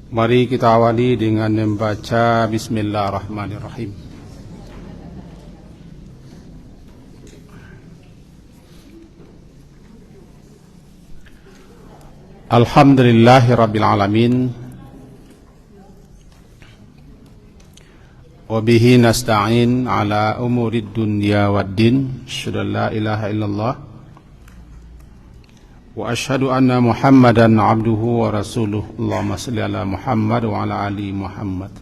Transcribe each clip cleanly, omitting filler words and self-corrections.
Mari kita awali dengan membaca Bismillahirrahmanirrahim. Alhamdulillahirabbil alamin. Wa bihi nasta'in ala umurid dunya waddin. Asyhadu an la ilaha illallah wa asyhadu anna Muhammadan abduhu wa rasuluh. Allahumma salli ala Muhammad wa ala ali Muhammad.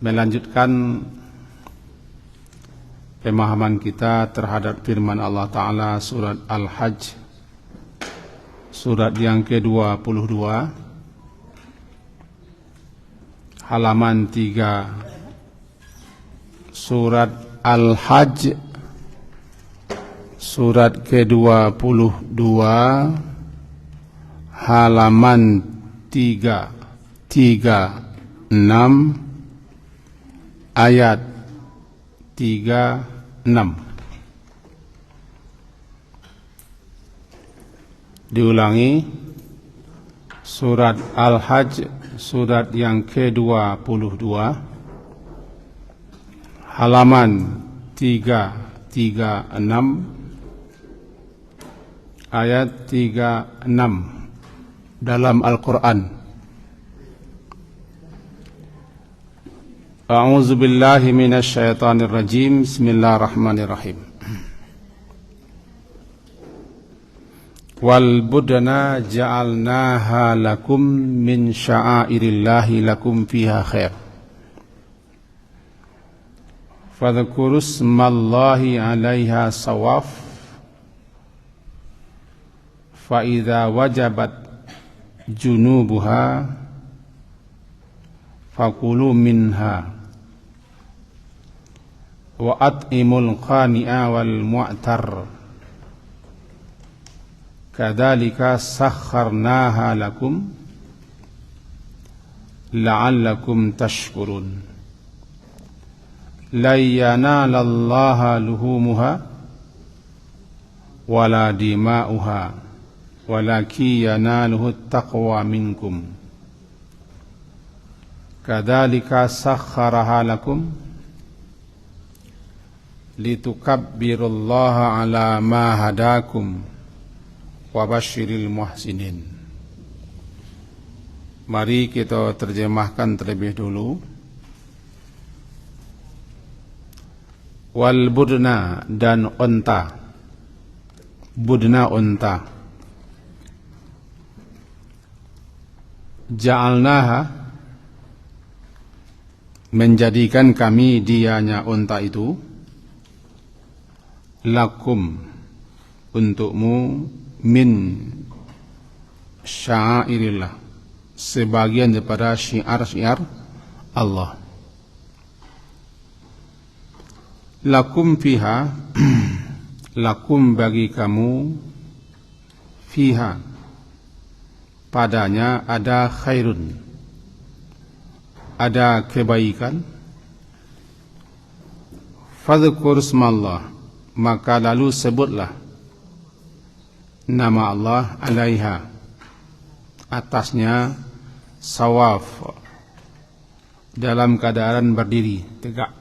Melanjutkan pemahaman kita terhadap firman Allah Ta'ala surat Al-Hajj, surat yang ke-22, halaman 3. Surat Al-Hajj surat ke-22 halaman 336 ayat 36. Diulangi, surat Al-Hajj surat yang ke-22 halaman 336 ayat 36 dalam Al-Quran. A'udzu billahi minasy syaithanir rajim. Bismillahirrahmanirrahim. Wal budna ja'alnaha lakum min sya'airillahi lakum fiha khair. Fadhkuru ismallahi 'alaiha sawaf. Fa idza wajabat junubuha fakulu minha wa at'imul qani'a wal mu'tar kadzalika sakharnaha lakum la'allakum tashkurun. La yanalallaha luhumuha wala dima'uha walaki yanaluhu taqwa minkum. Kadzalika sakhkharaha lakum litukabbirullaha ala ma hadakum wa basyiril muhsinin. Mari kita terjemahkan terlebih dulu. Wal budna, dan unta. Budna, unta. Ja'alnaha, menjadikan kami dianya unta itu, lakum, untukmu, min sya'airillah, sebagian daripada syiar-syiar Allah. Lakum fiha, lakum bagi kamu, fiha, padanya ada khairun, ada kebaikan. Fadhkur ismallah, maka lalu sebutlah nama Allah, alaiha, atasnya, sawaf, dalam keadaan berdiri tegak.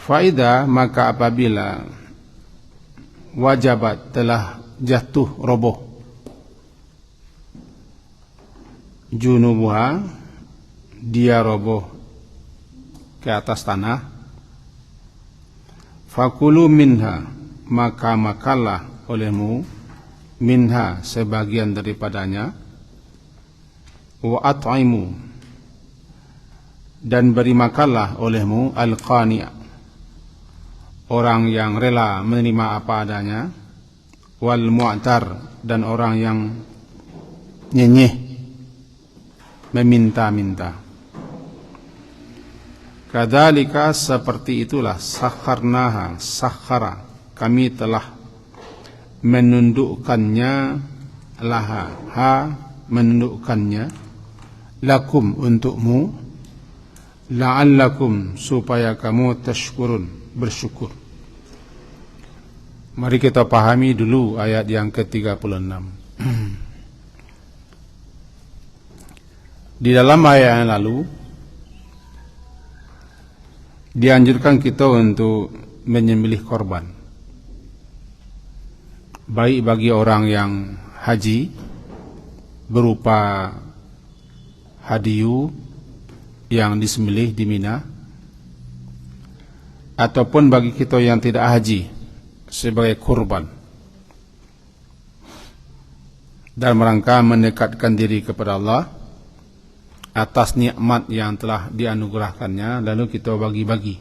Faida, maka apabila wajabat, telah jatuh, roboh, junubuha, dia roboh ke atas tanah, fakulu minha, maka makanlah olehmu, minha, sebagian daripadanya, wa at'imu, dan beri makanlah olehmu, al-qani', orang yang rela menerima apa adanya, wal mu'tar, dan orang yang nyenyeh, meminta-minta. Kadzalika, seperti itulah, sakharnaha, sakhara, kami telah menundukkannya, laha, ha, menundukkannya, lakum, untukmu, la'allakum, supaya kamu tashkurun, bersyukur. Mari kita pahami dulu ayat yang ke-36. Di dalam ayat yang lalu dianjurkan kita untuk menyembelih korban, baik bagi orang yang haji berupa hadiyu yang disembelih di Mina, ataupun bagi kita yang tidak haji sebagai kurban, dalam rangka mendekatkan diri kepada Allah atas nikmat yang telah dianugerahkannya, lalu kita bagi-bagi.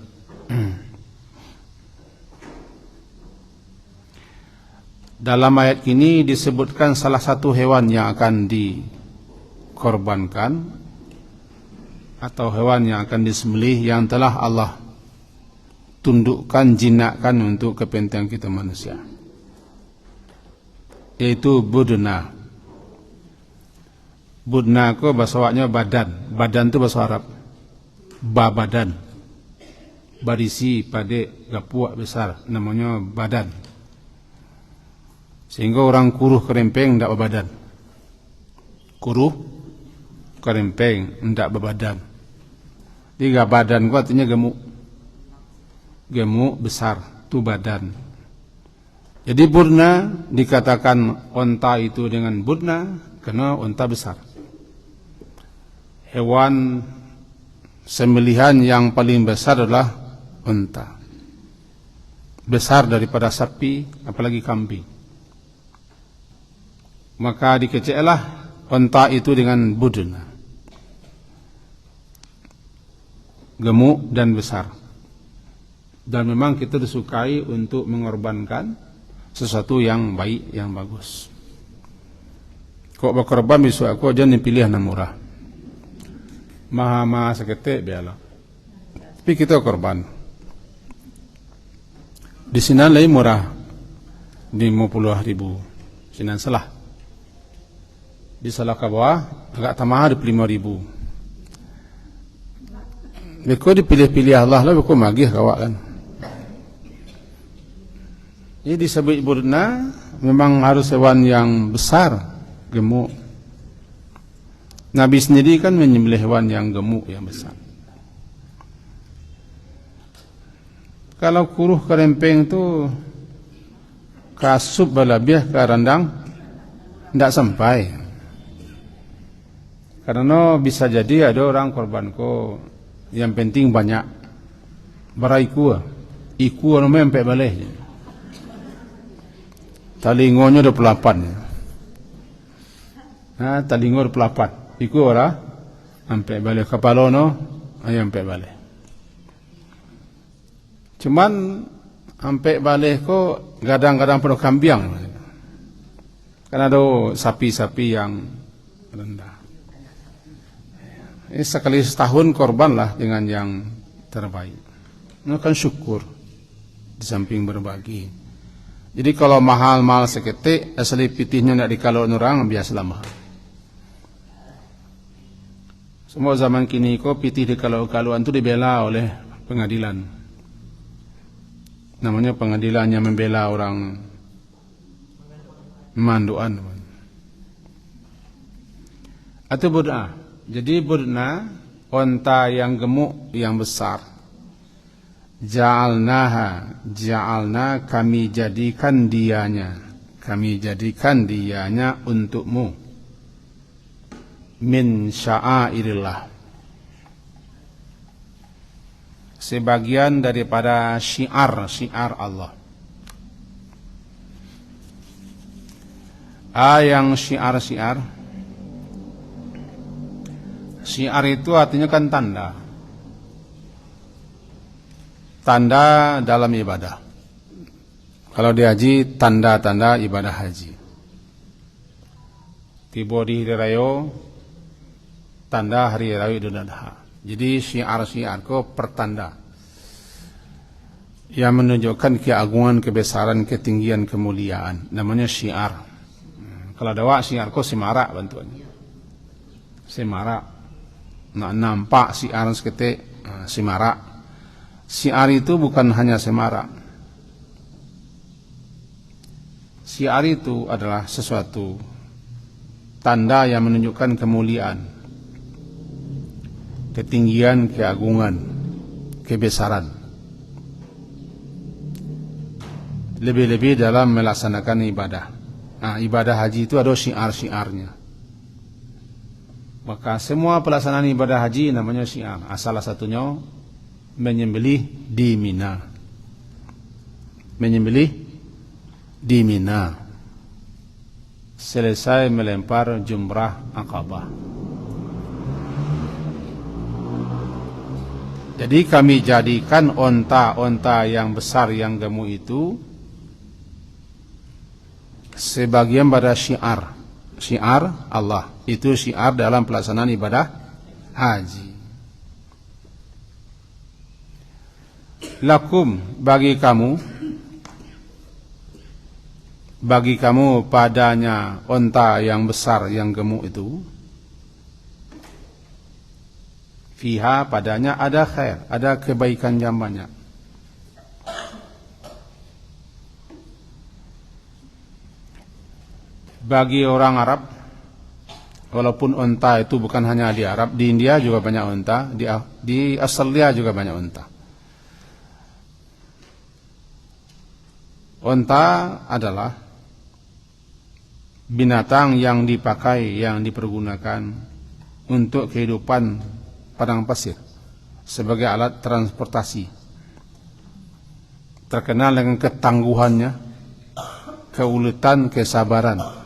Dalam ayat ini disebutkan salah satu hewan yang akan dikorbankan atau hewan yang akan disembelih yang telah Allah tundukkan, jinakkan untuk kepentingan kita manusia, yaitu budna. Budna ko bahasa Arabnya badan. Badan itu bahasa Arab badan, berisi pada gapuak besar, namanya badan. Sehingga orang kuruh kerempeng tidak berbadan, kuruh kerempeng tidak berbadan. Tiga badan ko artinya gemuk, gemuk besar, itu badan. Jadi budna dikatakan onta itu dengan budna karena onta besar. Hewan sembelihan yang paling besar adalah onta, besar daripada sapi apalagi kambing. Maka dikeceklah onta itu dengan budna, gemuk dan besar. Dan memang kita disukai untuk mengorbankan sesuatu yang baik, yang bagus. Kok berkorban besok aku aja pilih yang murah, maha seketik biarlah, tapi kita korban. Di sini lebih murah, 50.000 sinan salah. Di salah ke bawah agak tamah 25.000. Beko dipilih-pilih Allah lah, beko magih kawak kan. Jadi disebut budna memang harus hewan yang besar, gemuk. Nabi sendiri kan menyembelih hewan yang gemuk, yang besar. Kalau kuruh kerempeng tu kasub balabiah ke randang tidak sampai. Karena bisa jadi ada orang korban ko yang penting banyak baraiku, iku namanya sampai balik. Talingonya 28. Nah, talingo 28. Iku ora sampai balik, kepala no ayam sampai balik. Cuman sampai balik ko kadang-kadang penuh kambiang. Karena ada sapi-sapi yang rendah. Ini sekali setahun korban lah dengan yang terbaik. Ini kan syukur di samping berbagi. Jadi kalau mahal-mahal seketik, asli pitihnya tidak dikalau orang biasalah mahal. Semua zaman kini kok pitih dikalau-kaluan itu dibela oleh pengadilan. Namanya pengadilan yang membela orang manduan. Atau budna. Jadi budna onta yang gemuk, yang besar. Ja'alna kami jadikan dianya untukmu min sya'airillah, sebagian daripada syiar Allah. Yang syiar itu artinya kan tanda dalam ibadah. Kalau di haji, tanda-tanda ibadah haji. Tiba di hari raya, tanda hari raya Idul Adha. Jadi syiar ko pertanda yang menunjukkan keagungan, kebesaran, ketinggian, kemuliaan. Namanya syiar. Kalau ada syiar ko semarak bantuannya. Semarak. Nak nampak syiar seketik semarak. Syiar itu bukan hanya semarak. Syiar itu adalah sesuatu tanda yang menunjukkan kemuliaan, ketinggian, keagungan, kebesaran. Lebih-lebih dalam melaksanakan ibadah. Nah, ibadah haji itu ada syiar-syiarnya. Maka semua pelaksanaan ibadah haji namanya syiar. Salah satunya menyembelih di Mina. Menyembelih di Mina. Selesai melempar jumrah Aqabah. Jadi kami jadikan onta-onta yang besar yang gemuk itu sebagian pada syiar. Syiar Allah. Itu syiar dalam pelaksanaan ibadah haji. Lakum, bagi kamu padanya onta yang besar yang gemuk itu, fiha, padanya ada khair, ada kebaikan yang banyak. Bagi orang Arab, walaupun onta itu bukan hanya di Arab, di India juga banyak onta, di Australia juga banyak onta. Onta adalah binatang yang dipakai, yang dipergunakan untuk kehidupan padang pasir sebagai alat transportasi. Terkenal dengan ketangguhannya, keuletan, kesabaran.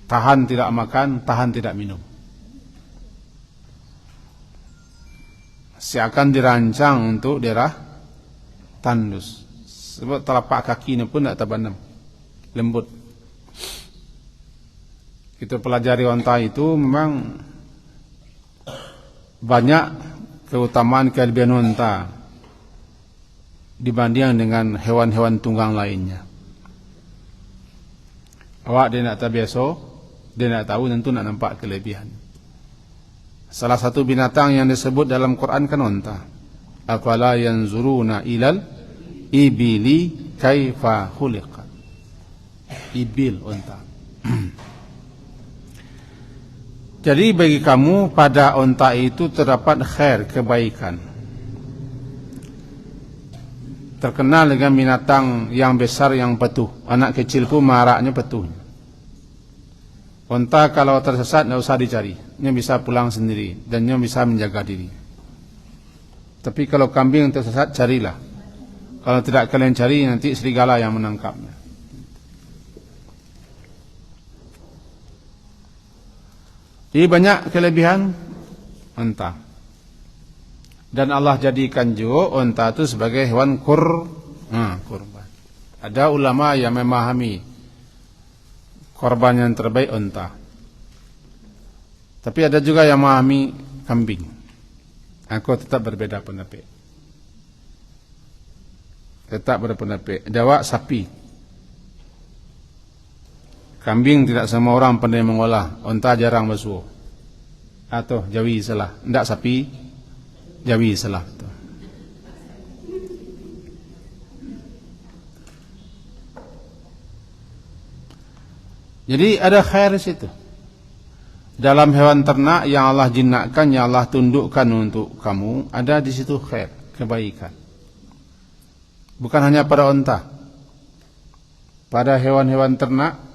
Tahan tidak makan, tahan tidak minum. Seakan dirancang untuk daerah tandus. Sebab telapak kakinya pun tidak terbenam, lembut. Kita pelajari onta itu memang banyak keutamaan kelebihan onta dibanding dengan hewan-hewan tunggang lainnya. Awak dia nak terbiasa, dia nak tahu, tentu nak nampak kelebihan. Salah satu binatang yang disebut dalam Quran kan onta. Afala yanzuruna ilal ibili kaifa khuliqat. Ibil, onta. Jadi bagi kamu pada onta itu terdapat khair, kebaikan. Terkenal dengan binatang yang besar yang patuh. Anak kecil pun maraknya patuh. Onta kalau tersesat tidak usah dicari, dia bisa pulang sendiri dan dia bisa menjaga diri. Tapi kalau kambing tersesat, carilah. Kalau tidak kalian cari, nanti serigala yang menangkapnya. Jadi banyak kelebihan onta. Dan Allah jadikan juga onta itu sebagai hewan kurban. Ada ulama yang memahami korban yang terbaik onta. Tapi ada juga yang memahami kambing. Aku tetap berbeda pendapat. Jawab sapi. Kambing tidak semua orang pandai mengolah. Onta jarang bersuah. Atau jawi salah. Tidak sapi, jawi salah. Jadi ada khair di situ. Dalam hewan ternak yang Allah jinakkan, yang Allah tundukkan untuk kamu, ada di situ khair, kebaikan. Bukan hanya pada onta. Pada hewan-hewan ternak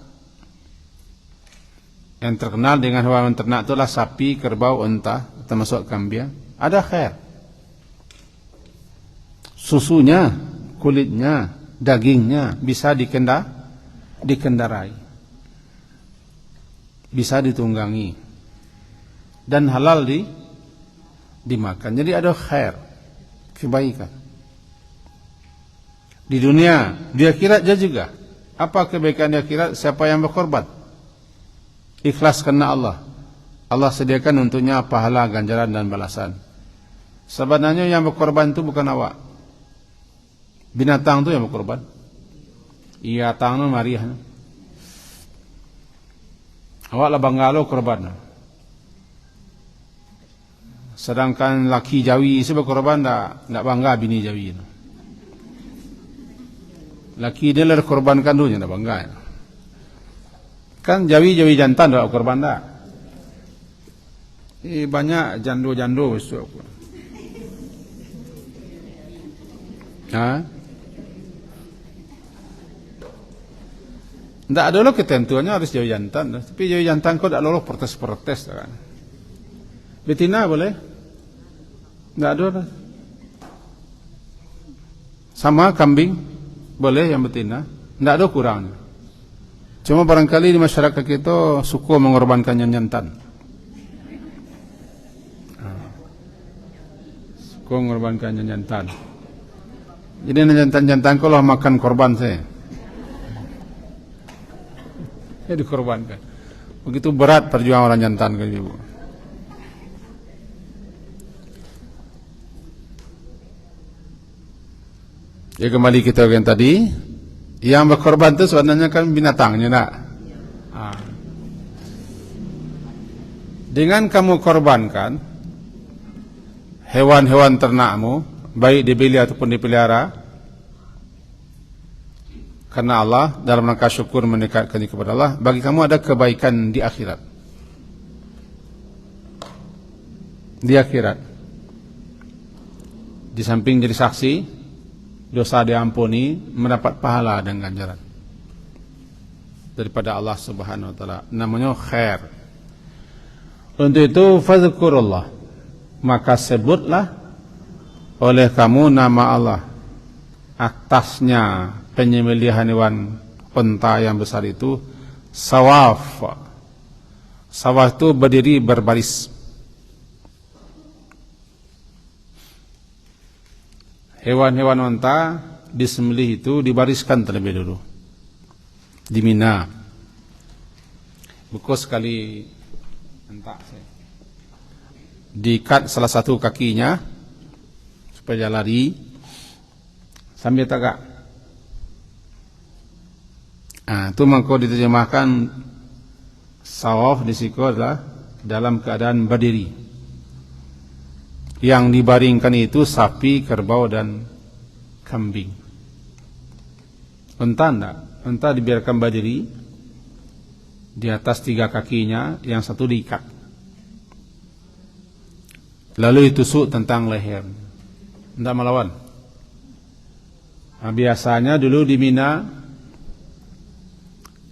yang terkenal dengan hewan ternak itulah sapi, kerbau, onta, termasuk kambing. Ada khair. Susunya, kulitnya, dagingnya bisa dikendarai. Bisa ditunggangi. Dan halal dimakan. Jadi ada khair, kebaikan. Di dunia, di akhirat juga. Apa kebaikan di akhirat? Siapa yang berkorban? Ikhlas karena Allah. Allah sediakan untuknya pahala, ganjaran dan balasan. Sebenarnya yang berkorban itu bukan awak. Binatang itu yang berkorban. Iya, tangan mariah. Awak lah banggalo korban. Sedangkan laki Jawi itu berkorban tak bangga bini Jawi. Laki dia lah korbankan dulu, tak bangga. Kan jawi jantan dah korban dah. Banyak jando besok. Tidak ada loh ketentuannya harus jawi jantan. Tapi jawi jantan kok tidak lolos protes kan. Betina boleh? Tidak ada lah. Sama kambing boleh yang betina. Tidak ada kurangnya. Cuma barangkali di masyarakat kita suka mengorbankan yang jantan. Suka mengorbankan yang jantan. Jadi jantan-jantan kalau makan korban saya. Dikorbankan. Begitu berat perjuangan orang jantan ke ibu. Ya kembali kita yang tadi, yang berkorban itu sebenarnya kan binatangnya nak. Dengan kamu korbankan hewan-hewan ternakmu, baik dibeli ataupun dipelihara, karena Allah dalam rangka syukur mendekatkan diri kepada Allah, bagi kamu ada kebaikan di akhirat. Di akhirat. Di samping jadi saksi, dosa diampuni, mendapat pahala dan ganjaran daripada Allah Subhanahu wa taala. Namanya khair. Untuk itu fadzkurullah, maka sebutlah oleh kamu nama Allah atasnya penyembelihan hewan unta yang besar itu. Sawaf. Sawaf itu berdiri berbaris. Hewan-hewan unta disembelih itu dibariskan terlebih dulu di Mina. Buku sekali entak saya. Diikat salah satu kakinya supaya lari sambil tegak. Itu maka diterjemahkan sawaf di situ adalah dalam keadaan berdiri. Yang dibaringkan itu sapi, kerbau dan kambing. Unta enggak. Unta dibiarkan berdiri di atas 3 kakinya, yang satu diikat. Lalu ditusuk tentang leher. Enggak melawan. Biasanya dulu di Mina,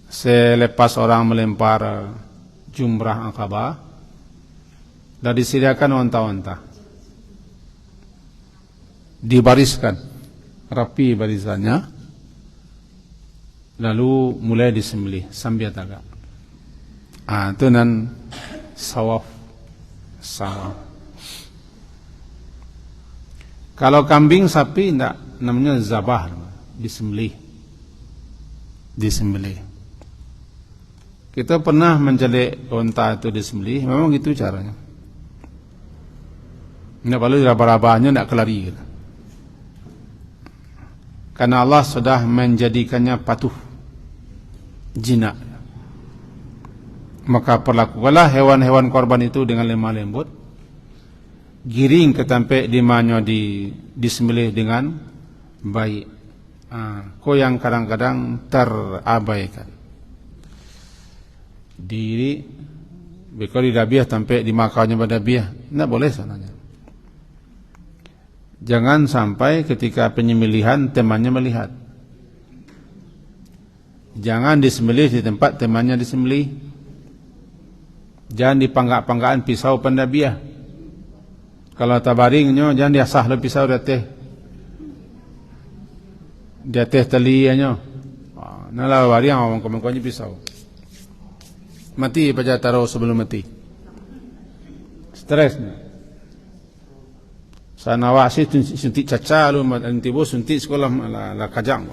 selepas orang melempar jumrah Aqabah, dan disediakan unta-unta, dibariskan rapi barisannya, lalu mulai disembelih sambil tegak. Itu nan sawaf. Kalau kambing, sapi enggak, namanya zabah, disembelih. Kita pernah menjelek unta itu disembelih, memang gitu caranya. Enggak perlu raba-rabanya, enggak kelari gitu. Karena Allah sudah menjadikannya patuh, jinak. Maka perlakukanlah hewan-hewan korban itu dengan lemah lembut, giring ke tempat dimana disembelih dengan baik. Kau yang kadang-kadang terabaikan. Diri, kalau di dabiah tempat dimakannya pada dabiah, tidak boleh sananya. Jangan sampai ketika penyembelihan temannya melihat. Jangan disembelih di tempat temannya disembelih. Jangan dipanggak-panggaan pisau pendabiah. Kalau tabaringnya jangan diasah le pisau di atas talianya. Nalah bariang awang kemangkanya pisau. Mati pada taruh sebelum mati. Stresnya. Sana wasi suntik caca lu antibo suntik sekolah la kajang.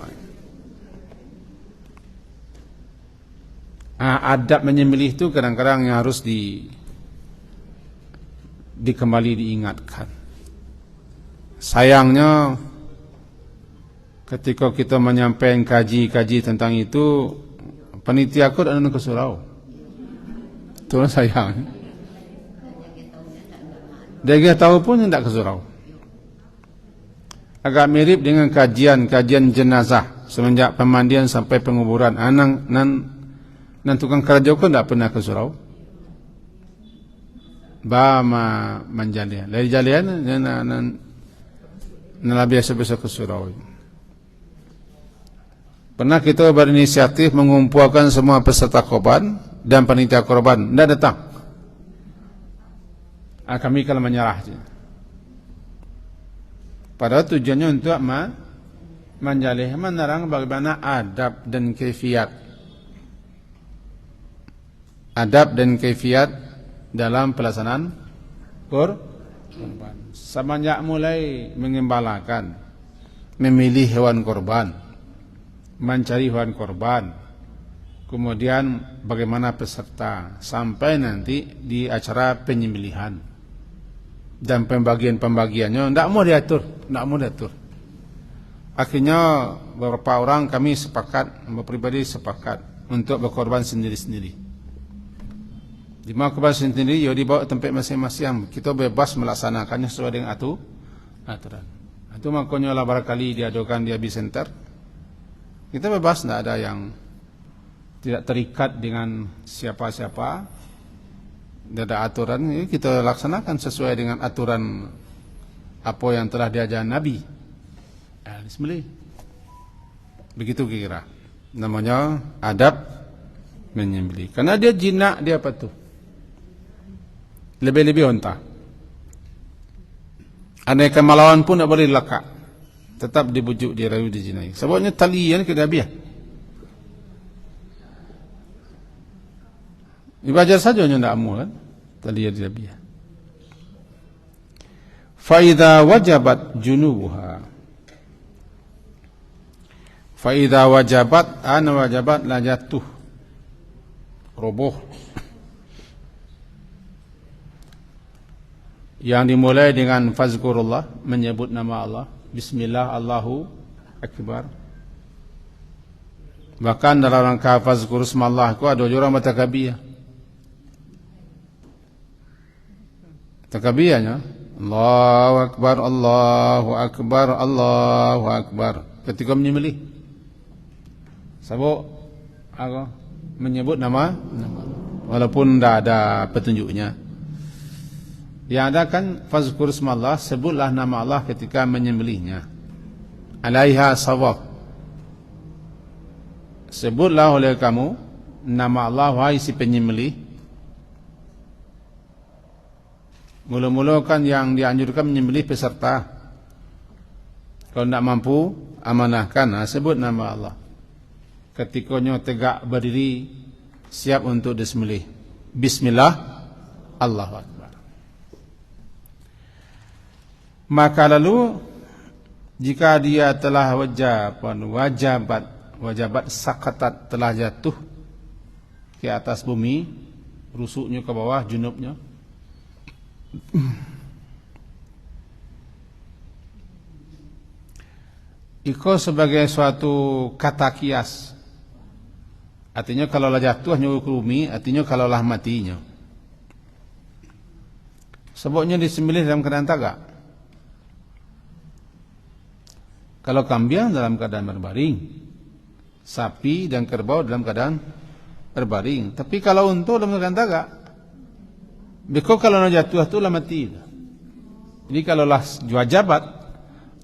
Adab menyembelih itu kadang-kadang yang harus dikembali diingatkan. Sayangnya ketika kita menyampaikan kaji tentang itu, panitia aku ada ke surau. Itu sayang. Dia tahu pun tidak ke surau. Agak mirip dengan kajian jenazah semenjak pemandian sampai penguburan. Dan tukang kerja ko tidak pernah ke surau. Ba manjalian. Dari jalian na biasa-biasa ke surau. Pernah kita berinisiatif mengumpulkan semua peserta korban dan panitia korban. Tidak datang. Kami kalau menyerah. Padahal tujuannya untuk menjalih, menerang bagaimana adab dan kaifiat. Adab dan kaifiat dalam pelaksanaan korban. Semenjak mulai mengembalakan, memilih hewan korban, mencari hewan korban, kemudian bagaimana peserta, sampai nanti di acara penyembelihan dan pembagiannya tidak mau diatur. Akhirnya beberapa orang kami sepakat, pribadi sepakat untuk berkorban sendiri-sendiri. Di mana korban sendiri, ya dibawa tempat masing-masing. Kita bebas melaksanakannya sesuai dengan aturan. Itu makanya lah barangkali diadakan di Abi Center. Kita bebas, tidak ada yang tidak terikat dengan siapa-siapa. Tidak ada aturan, kita laksanakan sesuai dengan aturan apa yang telah diajarkan Nabi. Bismillah. Begitu kira. Namanya adab menyembelih. Karena dia jinak, dia apa tuh? Lebih-lebih onta. Aneka malawan pun tak boleh dilakak. Tetap dibujuk, dirayu, dijinai. Sebabnya talian ke Nabi. Dibajar saja yang tidak amu kan? Talian di Nabi. Fa'idha wajabat junubuha. Fa'idha wajabat, wajabat la jatuh. Roboh. Yang dimulai dengan fazkurullah, menyebut nama Allah. Bismillah, Allahu Akbar. Bahkan dalam rangka fazkur ismallah itu ada orang bertakbir. Takbirnya Allahu Akbar, Allahu Akbar, Allahu Akbar ketika menyembelih. Sebab aku menyebut nama walaupun tidak ada petunjuknya. Yang ada kan fazkur ismallah, sebutlah nama Allah ketika menyembelihnya. Alaiha sawab. Sebutlah oleh kamu nama Allah, wahai si penyembelih. Mula-mula kan yang dianjurkan menyembelih peserta. Kalau tidak mampu, amanahkan, sebut nama Allah. Ketikanya tegak berdiri, siap untuk disembelih. Bismillah, Allahu Akbar. Maka lalu jika dia telah wajabat sakatat, telah jatuh ke atas bumi, rusuknya ke bawah, junubnya, iko sebagai suatu kata kias. Artinya kalau lah jatuhnya ke bumi, artinya kalau lah matinya. Sebabnya disembelih dalam keadaan tagak. Kalau kambing dalam keadaan berbaring, sapi dan kerbau dalam keadaan berbaring. Tapi kalau unta dalam keadaan tagak, beko kalau nak jatuh tu lah mati. Jadi kalau lah wajabat,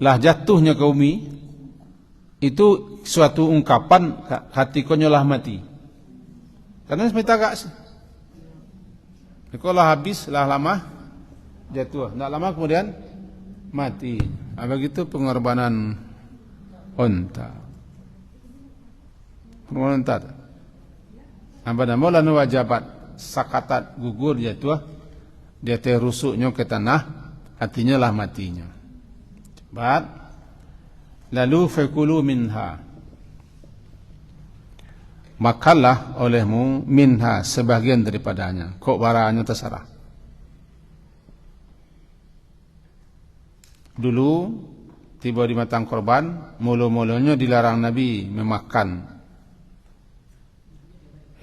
lah jatuhnya ke bumi, itu suatu ungkapan hati konyolah mati. Karena seperti tagak. Beko lah habis, lah lama jatuh. Tak lama kemudian mati. Begitu pengorbanan unta. Pengorbanan unta. Apa nama lanu wajabat sakatat, gugur jatuh, dia terusuknya ke tanah, artinya lah matinya. Cepat. Lalu fakulu minha, makanlah olehmu minha, sebagian daripadanya. Kok barangnya terserah. Dulu tiba di matang korban, mula-mulanya dilarang Nabi memakan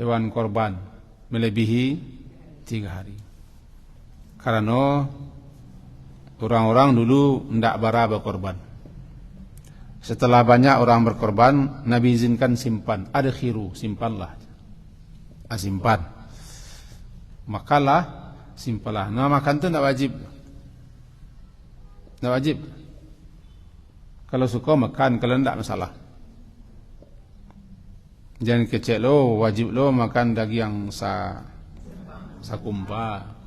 hewan korban melebihi 3 hari. Karena orang-orang dulu tidak bara berkorban. Setelah banyak orang berkorban, Nabi izinkan simpan. Ada khiru, simpanlah. simpan. Makanlah, simpanlah. Nah, makan tu tak wajib. Tak wajib. Kalau suka makan, kalau tidak masalah. Jangan kecek lo, wajib lo makan daging yang sakumpa.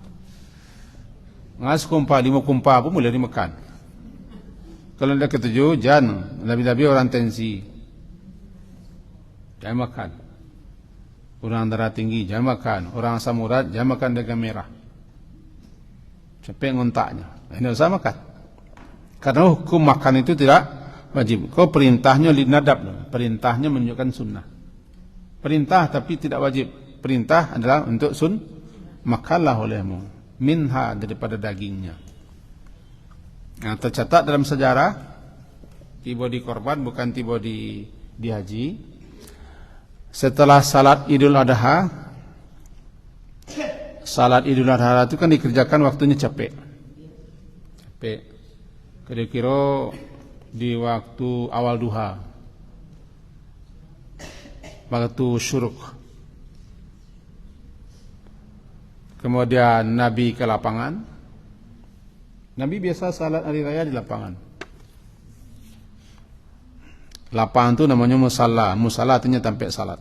Ngas kumpa, 5 kumpa pun boleh dimakan. Kalau tidak ketujuh, jangan. Lebih-lebih orang tensi. Jangan makan. Orang darah tinggi, jangan makan. Orang asam urat, jangan makan daging merah. Sampai ngontaknya. Ini usah makan. Karena hukum makan itu tidak wajib. Kau perintahnya linadab. Perintahnya menunjukkan sunnah. Perintah tapi tidak wajib. Perintah adalah untuk makanlah olehmu. Minha daripada dagingnya. Nah, tercatat dalam sejarah tiba di korban bukan tiba di haji. Setelah salat Idul Adha, salat Idul Adha itu kan dikerjakan waktunya capek. Kira-kira di waktu awal duha, waktu syuruk. Kemudian Nabi ke lapangan. Nabi biasa salat hari raya di lapangan. Lapangan itu namanya musalla. Musalla artinya tempat salat.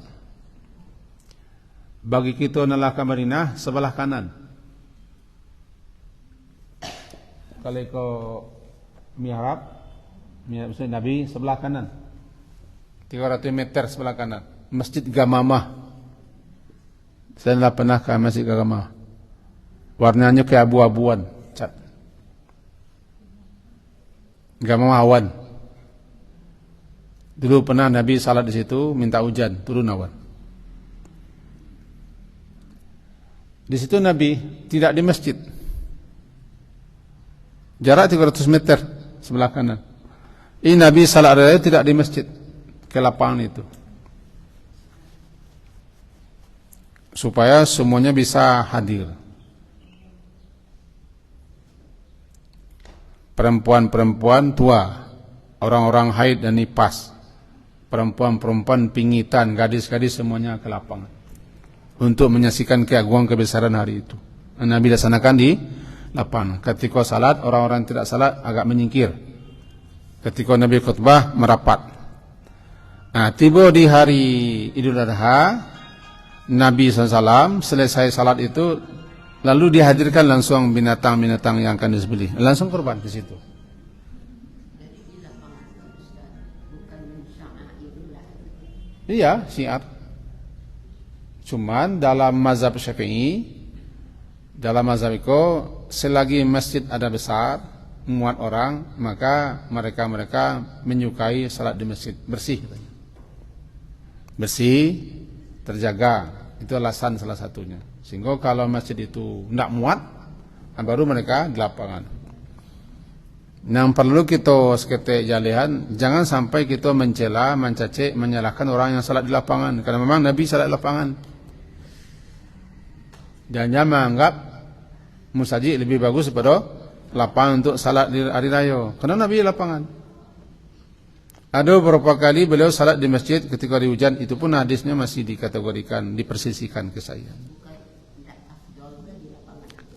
Bagi kita nalaka Madinah sebelah kanan. Kalau kau mihrab Nabi sebelah kanan. 300 meter sebelah kanan. Masjid Gamamah. Saya telah pernah ke Masjid Gamamah. Warnanya kayak abu-abuan, cat. Gamamah awan. Dulu pernah Nabi salat di situ, minta hujan, turun awan. Di situ Nabi tidak di masjid. Jarak 300 meter sebelah kanan. Ini Nabi salat raya tidak di masjid, ke lapangan itu. Supaya semuanya bisa hadir. Perempuan-perempuan tua, orang-orang haid dan nifas, perempuan-perempuan pingitan, gadis-gadis semuanya ke lapangan untuk menyaksikan keagungan kebesaran hari itu. Nabi laksanakan di lapangan. Ketika salat, orang-orang tidak salat agak menyingkir. Ketika Nabi khutbah merapat. Nah, tiba di hari Idul Adha, Nabi SAW selesai salat itu lalu dihadirkan langsung binatang-binatang yang akan disembelih. Langsung kurban ke situ. Iya, syiar. Cuman dalam mazhab Syafi'i, dalam mazhab itu selagi masjid ada besar, muat orang, maka mereka menyukai salat di masjid bersih. Bersih, terjaga. Itu alasan salah satunya. Sehingga kalau masjid itu tidak muat, baru mereka di lapangan. Yang perlu kita seketik jalihan, jangan sampai kita mencela, mencaci, menyalahkan orang yang salat di lapangan. Karena memang Nabi salat di lapangan. Jangan menganggap musajid lebih bagus daripada lapangan untuk salat di hari raya. Karena Nabi di lapangan. Ada beberapa kali beliau salat di masjid ketika di hujan, itu pun hadisnya masih dikategorikan, dipersisikan ke saya.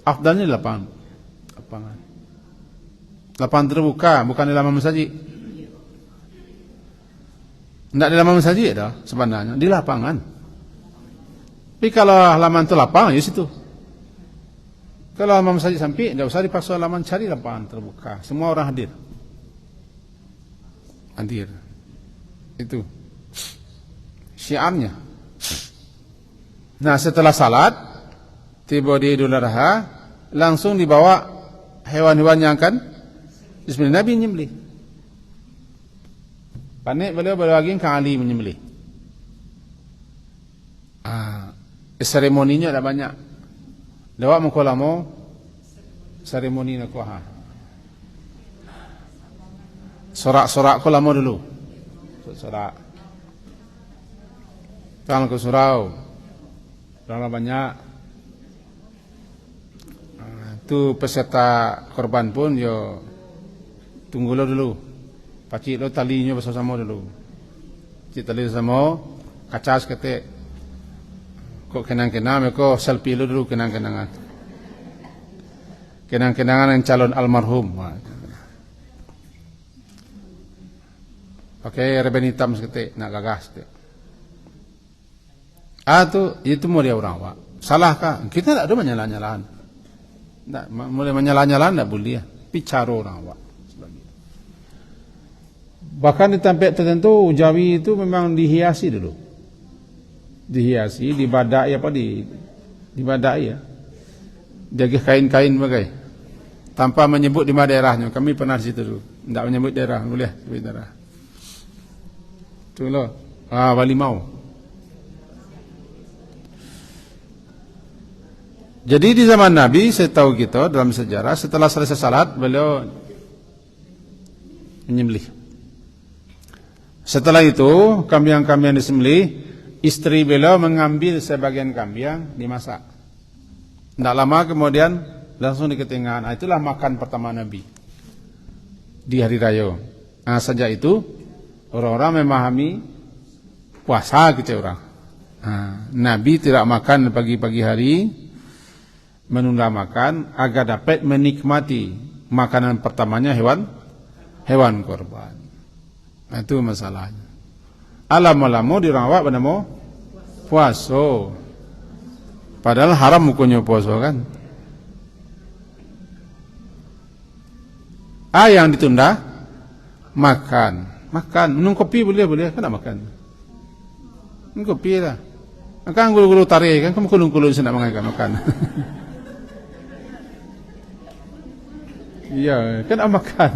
Afdalnya di lapangan. Lapangan terbuka, bukan di lapangan masjid. Tidak di lapangan masjid dah sebenarnya, di lapangan. Tapi kalau halaman itu lapangan, ya situ. Kalau halaman masjid sampai, tidak usah dipaksa halaman, cari lapangan terbuka. Semua orang hadir. Itu syiarnya. Nah, setelah salat tiba di Idul Adha, langsung dibawa hewan-hewan yang akan disembelih. Nabi menyembelih. Panik beliau lagi Kang Ali menyembelih. Seremoninya ada banyak. Lewat mengkolamo seremoni nak kuah. Sorak-sorak kolamo dulu. Sorak. Tangan ke surau. Berapa banyak? Itu peserta korban pun yo tunggu lo dulu. Pacik lo talinya bersama dulu. Cik tali sama kaca seketik. Kok kenang-kenang mereka selfie dulu kenang-kenangan. Kenang-kenangan yang calon almarhum. Pakai reben hitam seketik nak gagas tu. Itu mau dia orang Wak. Salahkah? Kita tak ada menyalah-nyalahan. Tak boleh menyalah-nyalahan tak boleh. Bicara orang Wak. Bahkan di tempat tertentu Jawi itu memang dihiasi dulu. Dihiasi, dibadai apa dibadai ya. Jaga kain-kain bagai. Tanpa menyebut di mana daerahnya. Kami pernah di situ dulu. Tidak menyebut daerah, boleh sebut daerah. Itulah. Walimau. Jadi di zaman Nabi, saya tahu kita dalam sejarah, setelah selesai salat, beliau menyembelih. Setelah itu, kambing-kambing disembelih, istri beliau mengambil sebagian kambing dimasak. Tidak lama kemudian langsung diketinggalan. Itulah makan pertama Nabi di hari raya. Sejak itu orang-orang memahami puasa kita orang. Nabi tidak makan pagi-pagi hari, menunda makan agar dapat menikmati makanan pertamanya hewan korban. Itu masalahnya. Alam-alamu dirawat bernama puasa. Padahal haram hukumnya puasa kan. Yang ditunda makan. Minum kopi boleh kan nak makan. Minum kopi lah. Kan gulu-gulu tarik kan kamu kulung-kulung saya nak makan. Iya, kan nak makan.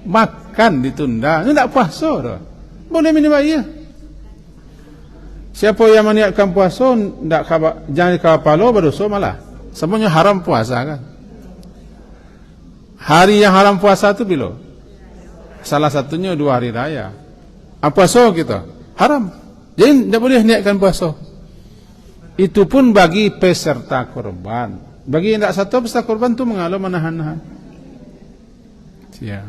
Makan ditunda. Ini tak puasa dah. Boleh minum air. Siapa yang meniatkan puasa jangan kapalo berdosa malah. Semuanya haram puasa kan. Hari yang haram puasa itu bila? Salah satunya 2 hari raya. Puasa kita haram. Jadi tidak boleh niatkan puasa. Itu pun bagi peserta korban. Bagi yang tidak satu peserta korban itu mengalah menahan-nahan. Ya.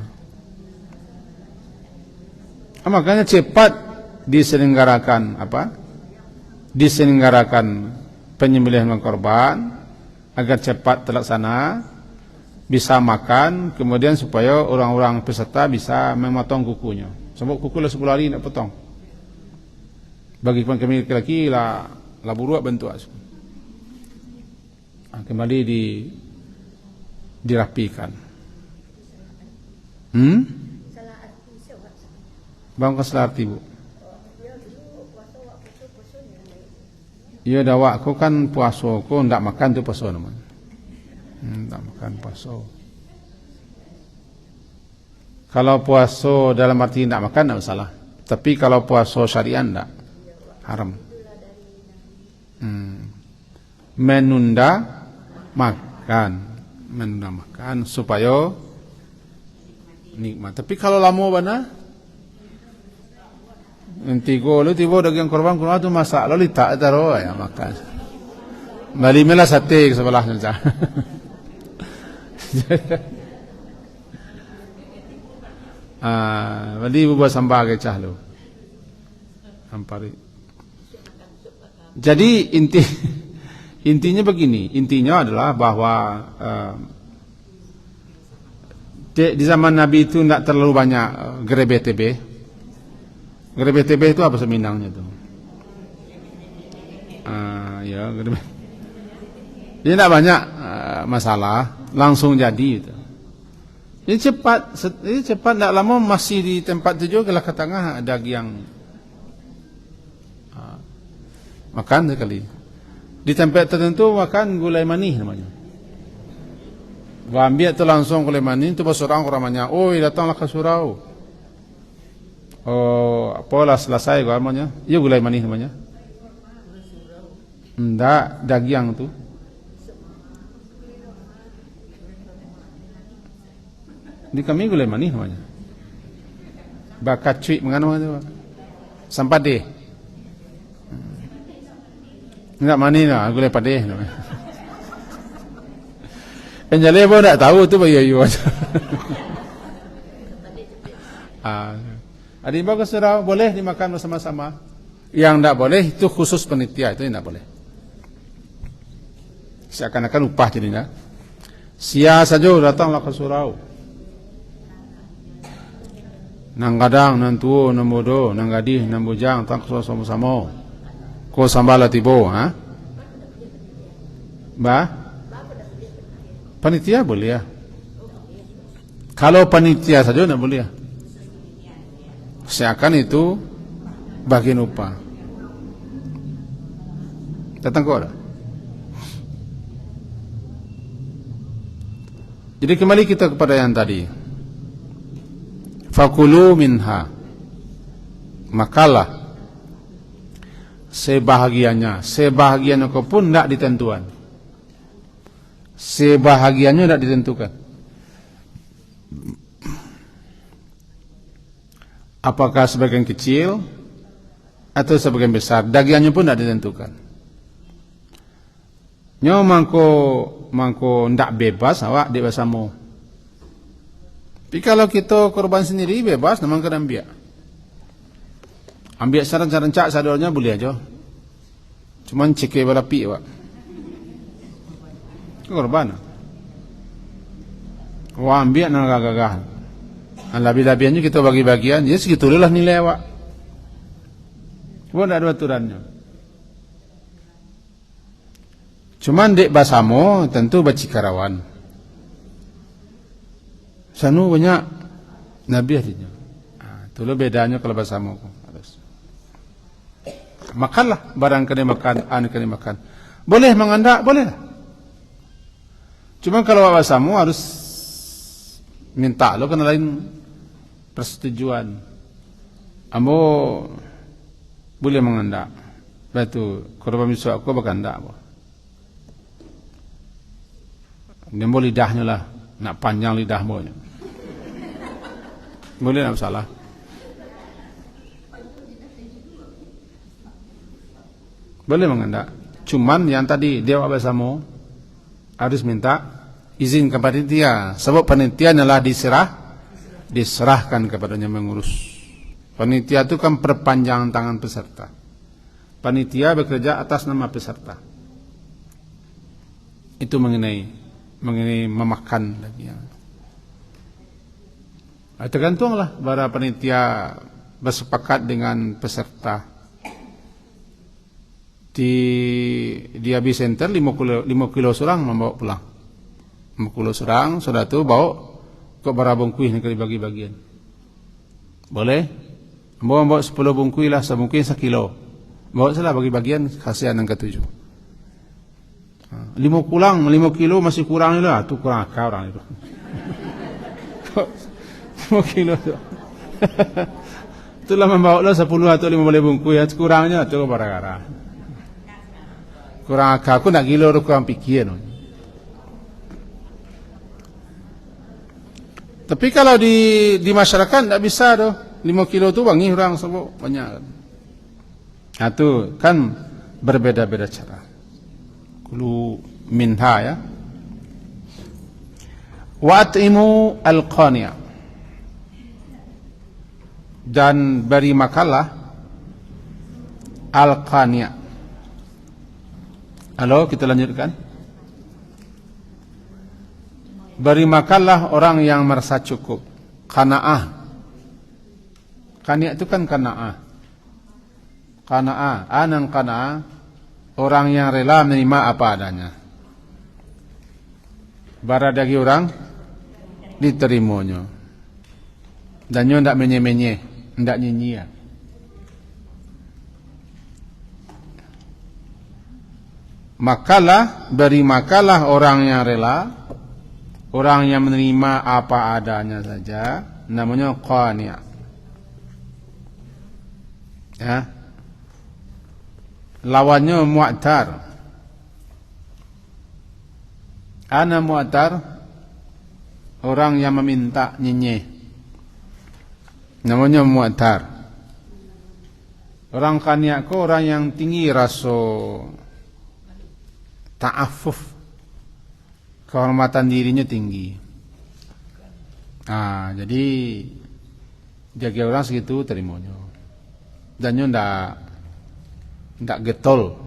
Makanya cepat diselenggarakan diselenggarakan penyembelihan korban agar cepat terlaksana, bisa makan, kemudian supaya orang-orang peserta bisa memotong kukunya. Sebab kuku lah 10 hari nak potong. Bagi kami laki-laki lah buruak bentuk asu. Kembali dirapikan. Bang salah arti bu. Ya dawak ko kan puasa ko ndak makan tu puasa naman. Ndak makan puasa. Kalau puasa dalam arti ndak makan ndak masalah. Tapi kalau puasa syariat ndak haram. Menunda makan supaya nikmat. Tapi kalau lama bana nanti lu tiba daging korban kuno tu masak lalu tak taruh ya makan. Bali mela sate ke sebelah saja. Bali buat sambal ke cah lu. Hampari. Jadi intinya begini, intinya adalah bahwa di zaman Nabi itu tidak terlalu banyak gerebek TB. Gerebek TB itu apa seminangnya itu? Ya gerebek. Jadi tidak banyak masalah, langsung jadi itu. Jadi cepat tidak lama masih di tempat itu juga ke tengah ada yang makan sekali. Di tempat tertentu makan gulai manis namanya. Ambil tu langsung gulai manis tu bersorang ramanya. Oi datanglah ke surau. Oh apalah selesai gua namanya. Ya gulai manis namanya. Ndak daging tu. Di kami gulai manis namanya. Bakat cuit mengano tu. Sampai deh. Enggak manis lah, gulai padeh namanya. Penjala pun tak tahu tu bagi ayu aja. Adik bagus surau boleh dimakan bersama-sama. Yang tidak boleh itu khusus panitia, itu tidak boleh. Seakan-akan upah jadinya. Sia saja datanglah ke surau. Nang kadang, nang tuo, nang bodo, nang gadih, nang bujang, tang sama-sama. Ko sambala tibo, ha? Ba? Panitia boleh ya. Kalau panitia saja tidak boleh ya. Seakan itu bagian upah. Datang kau ada. Jadi kembali kita kepada yang tadi. Fakulu minha. Makalah sebahagiannya. Sebahagiannya kau pun tidak ditentukan. Sebahagiannya tidak ditentukan. Apakah sebagian kecil atau sebagian besar, dagiannya pun tidak ditentukan. Nyo mangko ndak bebas awak di basamu. Tapi kalau kita korban sendiri bebas, namang kena ambil. Ambil saran-saran cak sadornya boleh aja. Cuman cekik balapi awak. Korban. Wah ambil nang gagah. Lebih-lebihnya kita bagi-bagian, ya segitulah nilai awak. Bukan ada aturannya. Cuman dek basamu tentu bacikarawan. Sanu banyak nabi hadinya. Itulah bedanya kalau basamu. Makanlah barang kena makan, kena makan. Boleh mengandak, boleh. Cuma kalau basamu harus minta lo kena lain persetujuan. Ambo boleh mengandak. Batu korban miso aku berkandak. Nembol lidahnya lah, nak panjang lidahmu. Boleh tak salah. Boleh mengandak. Cuman yang tadi dia bahasamu harus minta izin ke panitia. Sebab panitia adalah diserahkan kepadanya mengurus. Panitia itu kan perpanjangan tangan peserta. Panitia bekerja atas nama peserta. Itu mengenai memakan lagi. Tergantunglah para panitia bersepakat dengan peserta. Di habis center 5 kilo serang membawa pulang. 5 kilo serang sudah tu bawa ke barabung kuih nak dibagi-bagian. Boleh? Bawa 10 bungkui lah, semungkin 1 kilo. Bawa salah bagi-bagian kasihan yang ketujuh. 5 kilo masih kurang ni lah. Tu kurang akal orang itu. 5 kilo tu. Itulah membawa lah 10 atau 15 bungkui. Kurangnya tu bara-gara. Kurang akal. Aku nak gila orang kurang fikir. Tapi kalau di masyarakat tak bisa tu. 5 kilo tu bangi orang sebut banyak. Itu kan berbeda-beda cara. Kulu minha ya. Wa at'imu al-qani'a. Dan beri makanlah al-qani'a. Halo, kita lanjutkan. Beri makanlah orang yang merasa cukup. Qana'ah. Qani'a itu kan qana'ah. Qana'ah, anang qana'ah, orang yang rela menerima apa adanya. Baradagi orang diterimanya. Dan nyo ndak menye-menye, ndak nyinyia. Makalah, beri makalah orang yang rela, orang yang menerima apa adanya saja, namanya qani'. Ya. Lawannya mu'tar. Ana mu'tar, orang yang meminta nyinyih, namanya mu'tar. Orang qani' ko orang yang tinggi rasa ta'affuf, kehormatan dirinya tinggi. Jadi jaga orang segitu terimanya. Dan nyo ndak ndak getol,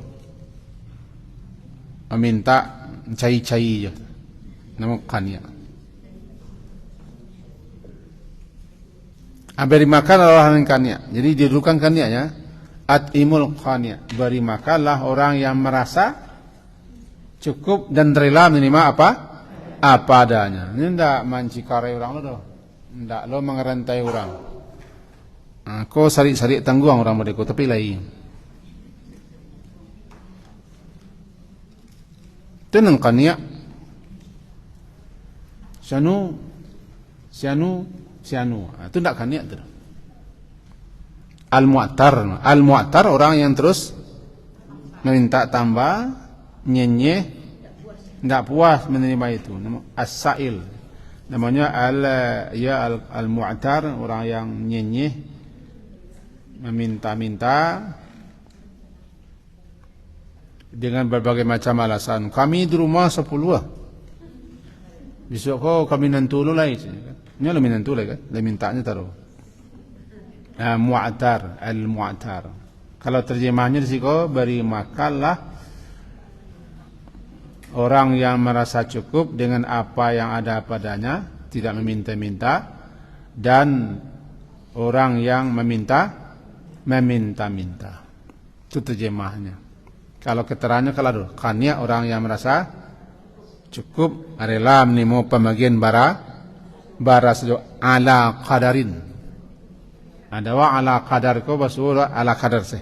meminta cai-cai je, nama qania. Beri makan orang yang qania. Jadi didudukan qanianya, at'imul qania. Beri makanlah orang yang merasa cukup dan rela menerima apa adanya. Ini ndak mancikarai orang lo doh, ndak lo mengerantai orang. Kau sari-sari tangguang orang mereka, tapi lain. Tenang qania. Sianu. Itu tidak qania tu. Al-mu'tar orang yang terus meminta tambah, nyenyeh, tidak puas menerima itu. As-sa'il. Namanya al-mu'tar, orang yang nyenyeh, meminta-minta dengan berbagai macam alasan. Kami di rumah 10. Besok kau kami nantulu lagi. Ini lo minantu lagi kan? Dia mintanya taruh. Mu'tar, al-mu'tar. Kalau terjemahnya di sini beri makanlah orang yang merasa cukup dengan apa yang ada padanya, tidak meminta-minta, dan orang yang meminta-minta. Itu terjemahnya. Kalau keterangannya kalau qania orang yang merasa cukup, rela menerima pembagian bara sejauh ala qadarin. Ada wa ala qadar ko bahasa ala qadar sih.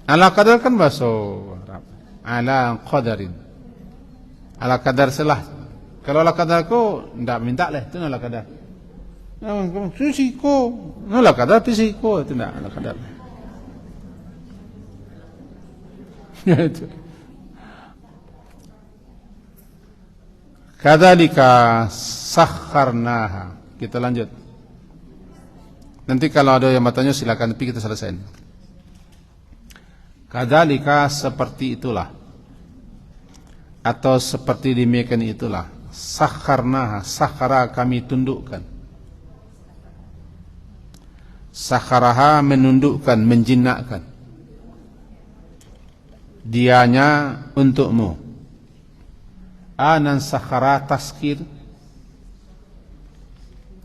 Ala qadar kan bahasa Arab. Ala qadarin. Ala qadar selah. Kalau ala qadar ko ndak minta lah, itu ala qadar. Fisiko, ala qadar fisiko itu ndak ala qadar. Itu. Kadzalika sakharnaha. Kita lanjut. Nanti kalau ada yang bertanya silakan, tapi kita selesaikan. Kadzalika seperti itulah, atau seperti demikian itulah. Sakharnaha, sakhara kami tundukkan. Sakharaha menundukkan, menjinakkan. Dianya untukmu. Anan sakhara taskir.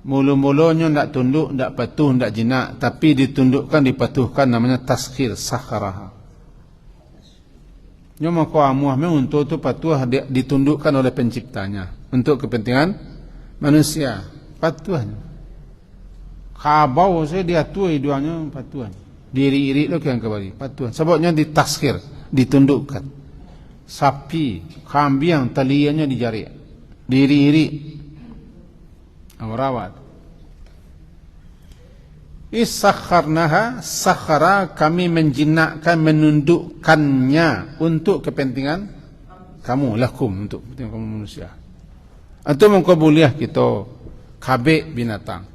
Mulu-mulunya ndak tunduk, ndak patuh, ndak jinak, tapi ditundukkan, dipatuhkan, namanya taskir, sakharaha. Nyoma ko amuah untuk itu patuh ditundukkan oleh penciptanya untuk kepentingan manusia. Patuhnya. Kabau saya dia tua iduanya patuhan. Diri-iri lo yang kembali patuhan. Sebabnya ditaskir, ditundukkan. Sapi, kambing, taliannya dijari, diri-iri, merawat. Isakharnaha, sakhara kami menjinakkan, menundukkannya untuk kepentingan kamu, lakum, untuk kepentingan kamu manusia. Atau mengkabuliah kita kabek binatang.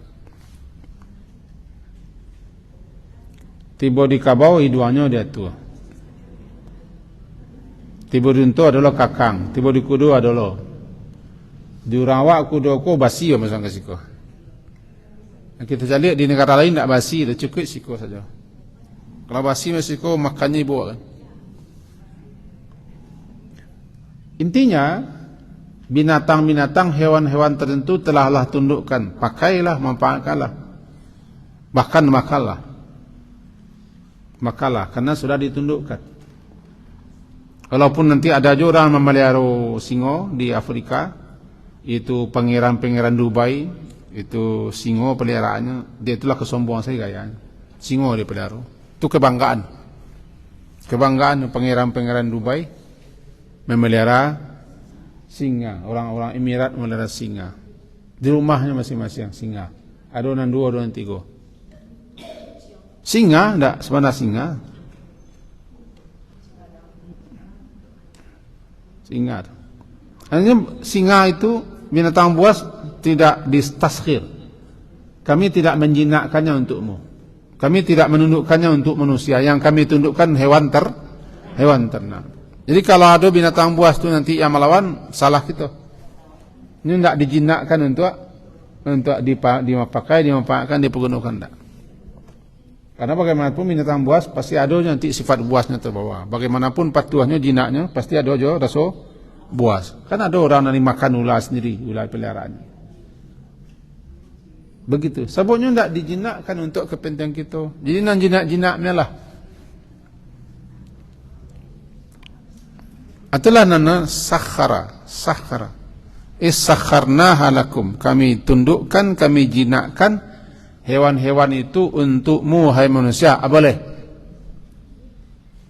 Tiba di kabau hiduannya dia tua. Tiba di untu adalah kakang, tiba di kudu adalah di rawak kudu ko basi ya masang kesiko. Kita lihat di negara lain tak basi, dah cukup siko saja. Kalau basi masiko makannya ibu kan. Intinya binatang-binatang, hewan-hewan tertentu telah Allah tundukkan, pakailah, manfaatkanlah, bahkan makanlah karena sudah ditundukkan. Walaupun nanti ada juga orang memelihara singo di Afrika, itu pangeran-pangeran Dubai, itu singo peliharaannya, dia itulah kesombongan saya gayanya. Singo dia pelihara, itu kebanggaan pangeran-pangeran Dubai memelihara singa, orang-orang Emirat memelihara singa di rumahnya masing-masing singa. Ada orang 2, ada orang 3. Singa, enggak sebenarnya singa. Hanya singa itu binatang buas tidak ditaskhir. Kami tidak menjinakkannya untukmu. Kami tidak menundukkannya untuk manusia. Yang kami tundukkan hewan ternak. Jadi kalau ada binatang buas itu nanti yang melawan, salah kita. Ini tidak dijinakkan untuk dipakai, dimanfaatkan, dipergunakan. Tidak. Karena bagaimanapun binatang buas pasti ada nanti sifat buasnya terbawa. Bagaimanapun patuahnya jinaknya pasti ada aja rasa buas. Kan ada orang yang makan ular sendiri, ular peliharaannya. Begitu. Sebabnya tidak dijinakkan untuk kepentingan kita. Jadi nan jinak-jinaknya lah. Itulah nana sakhara. Sakharnaha lakum. Kami tundukkan, kami jinakkan hewan-hewan itu untukmu, hai manusia. Boleh.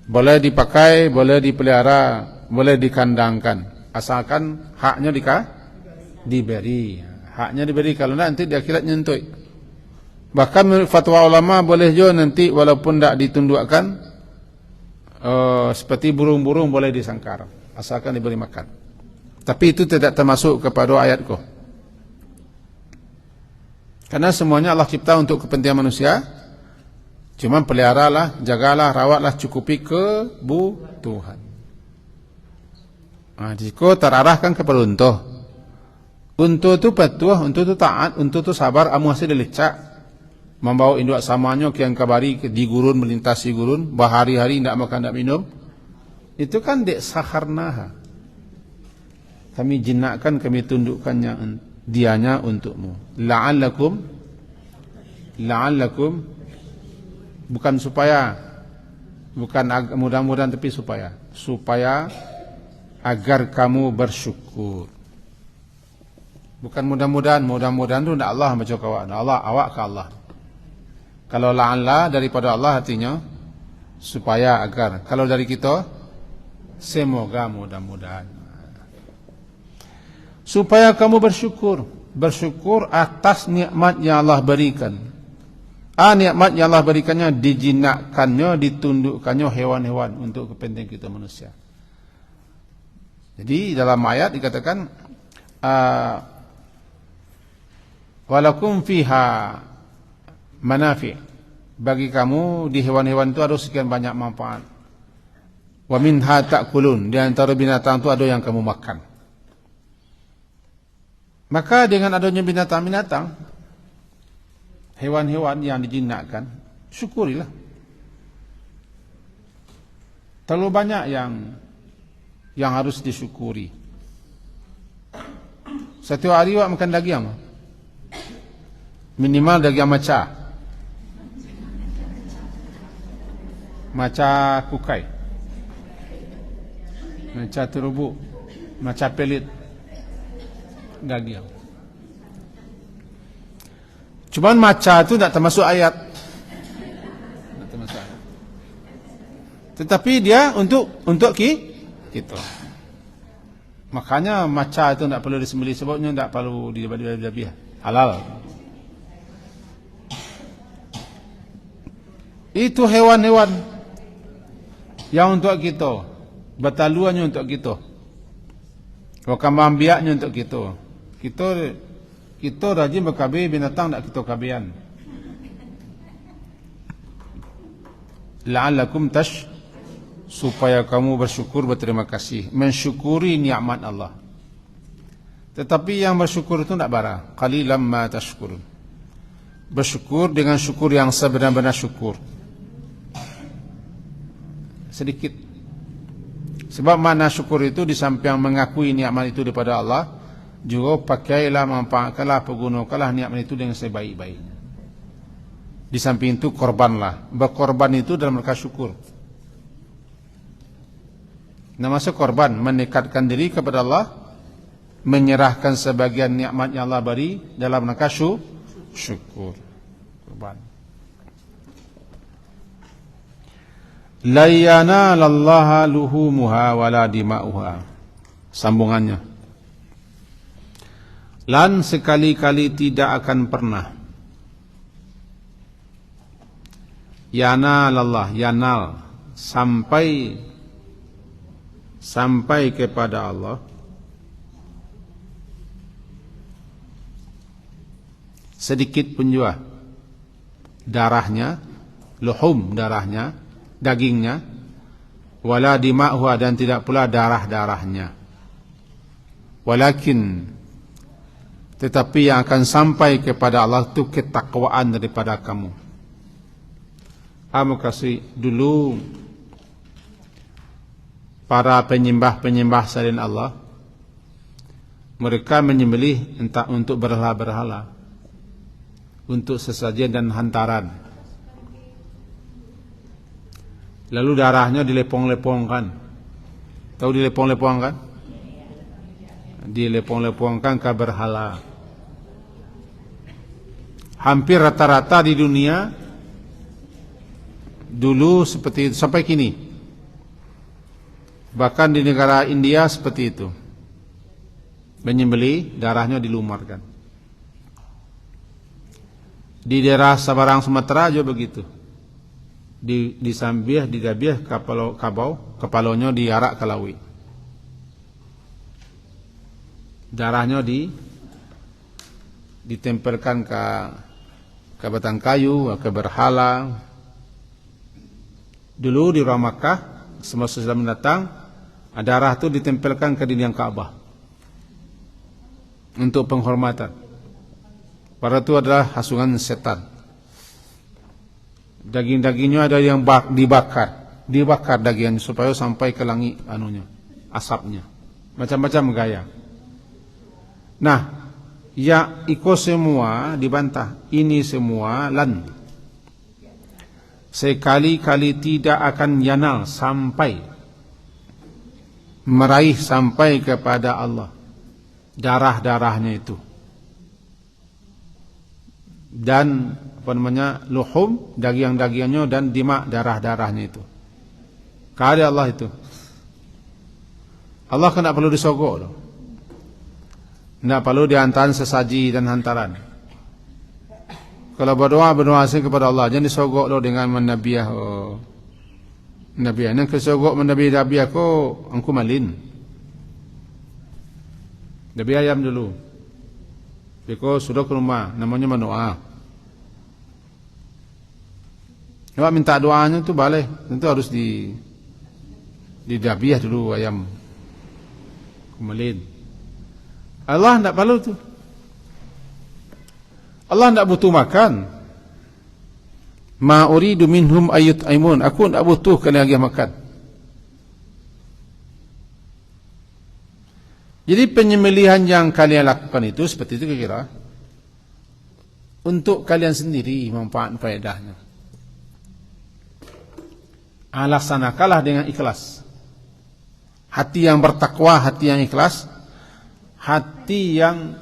Boleh dipakai, boleh dipelihara, boleh dikandangkan. Asalkan haknya diberi. Haknya diberi. Kalau tidak nanti di akhirat nyentuh. Bahkan menurut fatwa ulama boleh juga nanti walaupun tidak ditundukkan, seperti burung-burung boleh disangkar. Asalkan diberi makan. Tapi itu tidak termasuk kepada ayatku. Karena semuanya Allah cipta untuk kepentingan manusia. Cuma peliharalah, jagalah, rawatlah, cukupi kebutuhan. Jika terarahkan kepada unta. Unta itu patuh, unta itu taat, unta itu sabar, amu hasil lecak. Membawa induk samanya kian kabari di gurun, melintasi gurun, berhari-hari tidak makan, tidak minum. Itu kan dek sakharnaha. Kami jinakkan, kami tundukkannya dianya untukmu. La'allakum bukan supaya, bukan mudah-mudahan, tapi supaya agar kamu bersyukur. Bukan mudah-mudahan itu tidak Allah baca kawan. Allah awak ke Allah. Kalau la'alla daripada Allah artinya supaya, agar. Kalau dari kita semoga, mudah-mudahan. Supaya kamu bersyukur atas nikmat yang Allah berikan. Nikmat yang Allah berikannya dijinakkannya, ditundukkannya hewan-hewan untuk kepentingan kita manusia. Jadi dalam ayat dikatakan walakum fiha manafi'. Bagi kamu di hewan-hewan itu ada sekian banyak manfaat. Wa minha ta'kulun. Di antara binatang itu ada yang kamu makan. Maka dengan adanya binatang-binatang, hewan-hewan yang dijinakkan, syukurilah. Terlalu banyak yang harus disyukuri. Setiap hari awak makan daging, minimal daging maca kukai, maca terubuk, maca pelit, daging. Cuman maca itu tidak termasuk ayat. Tetapi dia untuk kita. Makanya maca itu tidak perlu disembelih, sebabnya tidak perlu dilebih-lebih. Halal. Itu hewan-hewan yang untuk kita, bataluannya untuk kita, kambing biaknya untuk kita. Kita rajin berkabir binatang, tak kita kabian. La'allakum supaya kamu bersyukur, berterima kasih, mensyukuri nikmat Allah. Tetapi yang bersyukur itu tidak bara. Qalilan ma tashkurun. Bersyukur dengan syukur yang sebenar-benar syukur. Sedikit. Sebab makna syukur itu di samping mengakui nikmat itu daripada Allah, juga pakailah, manfaatkanlah, pergunakanlah nikmat itu dengan sebaik-baiknya. Di samping itu korbanlah. Berkorban itu dalam rangka syukur. Namanya korban, mendekatkan diri kepada Allah, menyerahkan sebagian nikmat yang Allah beri dalam rangka syukur. Korban. La yanalallaha luhumuha wala dima'uha. Sambungannya. Dan sekali-kali tidak akan pernah yanal sampai kepada Allah sedikit pun juga darahnya, luhum darahnya, dagingnya, wala dima'uha dan tidak pula darah-darahnya. Walakin tetapi yang akan sampai kepada Allah itu ketakwaan daripada kamu. kasih dulu para penyembah-penyembah selain Allah, mereka menyembelih entah untuk berhala-berhala, untuk sesajen dan hantaran. Lalu darahnya dilepong-lepongkan. Tahu dilepong-lepongkan? Dilepong-lepongkan ke berhala. Hampir rata-rata di dunia dulu seperti itu sampai kini. Bahkan di negara India seperti itu. Menyembelih, darahnya dilumarkan. Di daerah Sabarang Sumatera juga begitu. Disambiah, didabiah kepalanya diarak ke lawi. Darahnya ditempelkan ke batang kayu, ke berhala. Dulu di orang Makkah, semasa Islam datang, darah itu ditempelkan ke dinding Ka'bah untuk penghormatan. Pada itu adalah hasungan setan. Daging-dagingnya ada yang dibakar dagingnya supaya sampai ke langit asapnya. Macam-macam gaya. Nah, ya ikut semua dibantah. Ini semua sekali-kali tidak akan yanal sampai meraih sampai kepada Allah darah-darahnya itu. Dan luhum, daging-dagingnya, dan dima, darah-darahnya itu. Kepada Allah itu. Allah kan tak perlu disogok loh. Tak perlu dihantaran sesaji dan hantaran. Kalau berdoa kepada Allah, jangan disogok loh dengan menabiah. Nabiah, yang kesogok menabiah ko angku malin. Nabi ayam dulu. Biko sudah ke rumah, namanya mendoa. Kalau minta doanya tu boleh, tentu harus didabiah dulu ayam kumalin. Allah tidak perlu tu. Allah tidak butuh makan. Ma uridu minhum ayut'imun. Aku tidak butuh kena lagi makan. Jadi penyembelihan yang kalian lakukan itu seperti itu kira-kira untuk kalian sendiri manfaat faedahnya. Laksanakanlah dengan ikhlas. Hati yang bertakwa, hati yang ikhlas, hati yang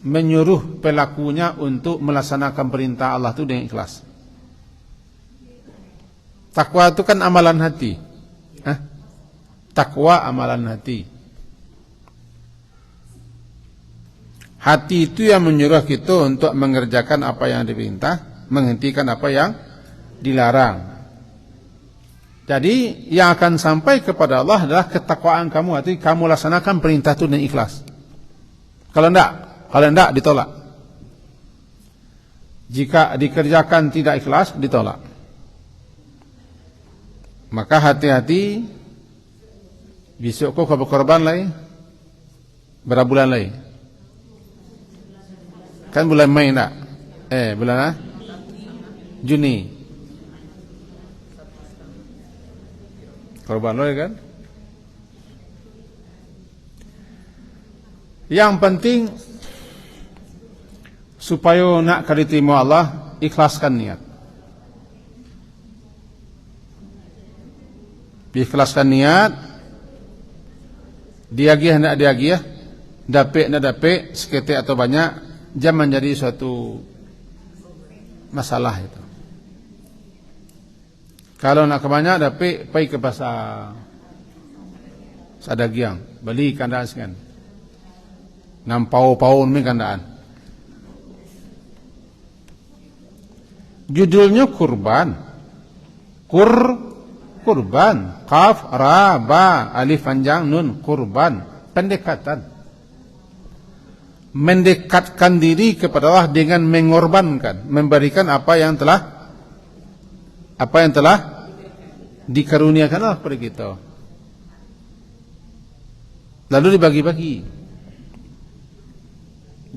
menyuruh pelakunya untuk melaksanakan perintah Allah itu dengan ikhlas. Takwa itu kan amalan hati. Takwa amalan hati. Hati itu yang menyuruh kita untuk mengerjakan apa yang diperintah, menghentikan apa yang dilarang. Jadi yang akan sampai kepada Allah adalah ketakwaan kamu, artinya kamu laksanakan perintah itu dengan ikhlas. Kalau tidak ditolak. Jika dikerjakan tidak ikhlas, ditolak. Maka hati-hati, besok kau berkorban lagi, berapa bulan lagi? Kan bulan Mei tak? Bulan Juni. Korban lo kan? Yang penting supaya nak diterima Allah, ikhlaskan niat. Ikhlaskan niat. Diagih hendak diagih, dapik nak dapik, seketik atau banyak, jangan menjadi suatu masalah itu. Kalau nak kebanyak dapat pergi ke pasar Sadagiang, beli kandaan sekian. 6 paun ni kandaan. Judulnya kurban. Kurban. Qaf, ra, ba, alif panjang, nun, kurban. Pendekatan. Mendekatkan diri kepada Allah dengan mengorbankan, memberikan apa yang telah dikaruniakan Allah kepada kita. Lalu dibagi-bagi.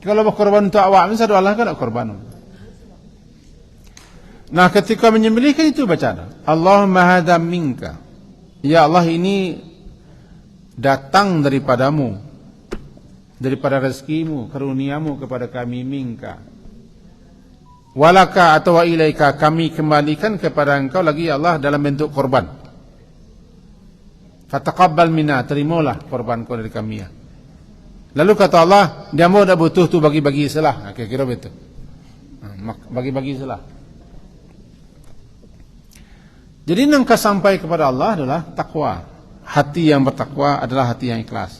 Kalau berkorban untuk awak, misalnya Allah kan nak korban. Nah, ketika menyembelih kan itu bacaan. Allahumma hadza minka. Ya Allah, ini datang daripadamu, daripada rezekimu, karuniamu kepada kami, minka. Walaka atau wa ilaika, kami kembalikan kepada engkau lagi ya Allah dalam bentuk korban. Fataqabbal minna, terimalah korban kau dari kami ya. Lalu kata Allah, dia mau dah butuh tu bagi-bagi selah. Kira-kira betul. Bagi-bagi selah. Jadi nangka sampai kepada Allah adalah takwa. Hati yang bertakwa adalah hati yang ikhlas.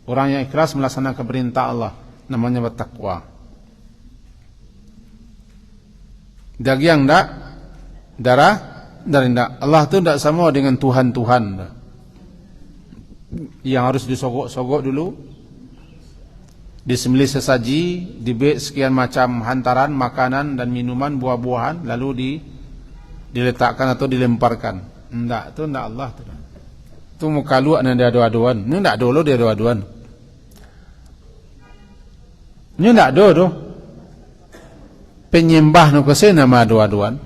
Orang yang ikhlas melaksanakan perintah Allah, namanya bertakwa. Dagi yang enggak, darah dari enggak. Allah itu enggak sama dengan Tuhan-Tuhan yang harus disogok-sogok dulu, disembelih sesaji, diberi sekian macam hantaran makanan dan minuman, buah-buahan, lalu diletakkan atau dilemparkan. Enggak, itu enggak Allah tu. Itu muka lu ana dia adu-aduan. Ini enggak dulu dia adu-aduan. Ini enggak do. Penyembah nu kese nama adu-aduan.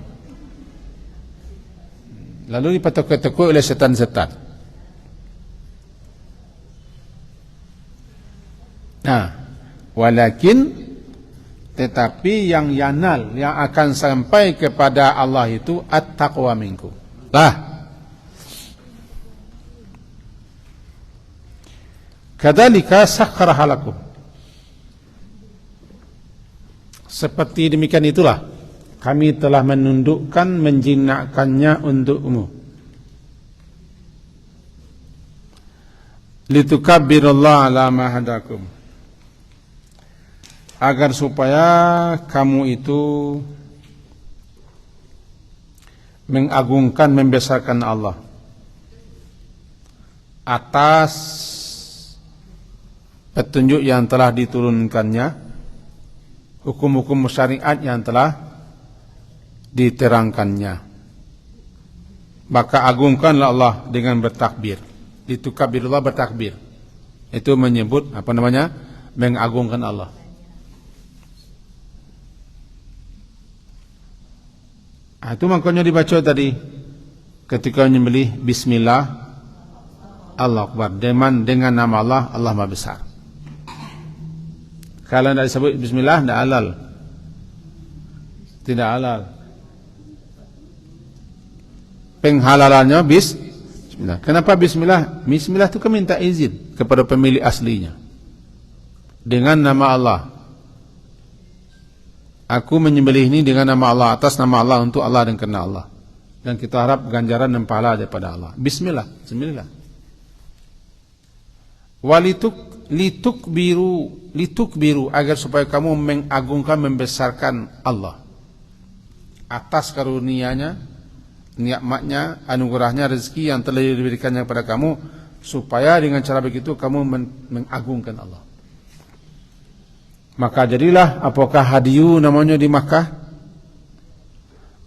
Lalu dipatok-patok oleh setan-setan. Nah, walakin tetapi yang yanal, yang akan sampai kepada Allah itu at-taqwa minkum. Kadzalika sakhkharaha lakum. Seperti demikian itulah kami telah menundukkan, menjinakkannya untukmu. Litukabbirullaha ala ma hadakum. Agar supaya kamu itu mengagungkan, membesarkan Allah atas petunjuk yang telah diturunkannya, hukum-hukum syariat yang telah diterangkannya. Maka agungkanlah Allah dengan bertakbir. Litukabirullah, bertakbir. Itu menyebut mengagungkan Allah. Itu makanya dibaca tadi ketika menyembelih bismillah Allahu Akbar, dengan nama Allah, Allah Maha Besar. Kalau tidak disebut bismillah, tidak halal. Tidak halal. Penghalalannya bismillah. Kenapa bismillah? Bismillah itu kan minta izin kepada pemilik aslinya. Dengan nama Allah. Aku menyembelih ini dengan nama Allah, atas nama Allah, untuk Allah dan karena Allah. Dan kita harap ganjaran dan pahala daripada Allah. Bismillah, bismillah. Litukbiru, agar supaya kamu mengagungkan, membesarkan Allah atas karunia-Nya, nikmatnya, anugerahnya, rezeki yang telah diberikannya kepada kamu, supaya dengan cara begitu kamu mengagungkan Allah. Maka jadilah, apakah hadiyu namanya di Makkah,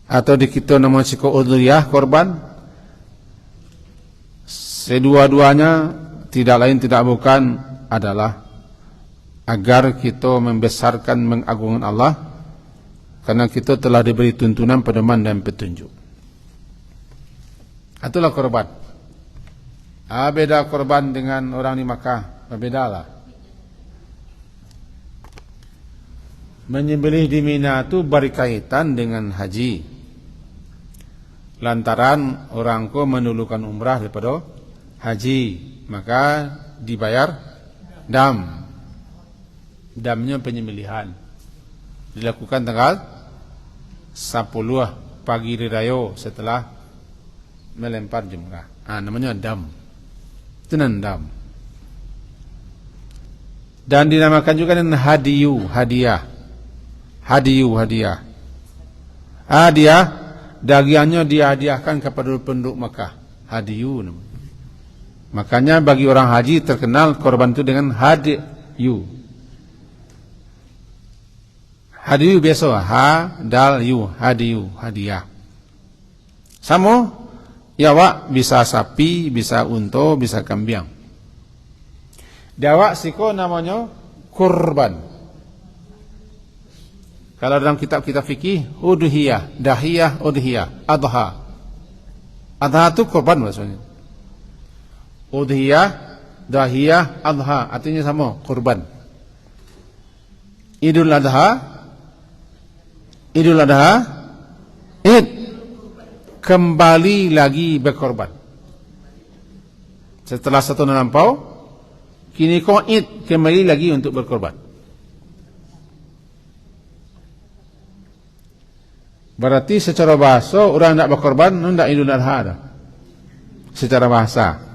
atau di kita namanya siko udhiyah, korban. Sedua-duanya tidak lain tidak bukan adalah agar kita membesarkan, mengagungkan Allah, karena kita telah diberi tuntunan, pedoman dan petunjuk. Itulah korban. Beda korban dengan orang di Makkah, berbeda. Menyembelih di Mina itu berkaitan dengan haji. Lantaran orangku menulukan umrah daripada haji, maka dibayar dam. Damnya penyembelihan. Dilakukan tanggal 10 pagi rirayo setelah melempar jumrah. Namanya dam. Itu dam. Dan dinamakan juga dengan hadiyu, hadiah. Hadiah. Hadiah, dagiannya dihadiahkan kepada penduduk Makkah. Hadiyu namanya. Makanya bagi orang haji terkenal korban itu dengan hadiyu. Hadiyu biasa, hadiyu, hadiah. Sama, ya wak, bisa sapi, bisa unta, bisa kambing. Dawak siko namanya kurban. Kalau dalam kitab-kitab fikih, udhiyah, dahiyah, udhiyah, adha. Adha itu kurban maksudnya. Udhiyah, dahiyah, adha artinya sama, kurban. Idul Adha, Id, kembali lagi berkorban. Setelah satu melampau, kini kau Id, kembali lagi untuk berkorban. Berarti secara bahasa orang nak berkorban hendak Idul Adha dah. Secara bahasa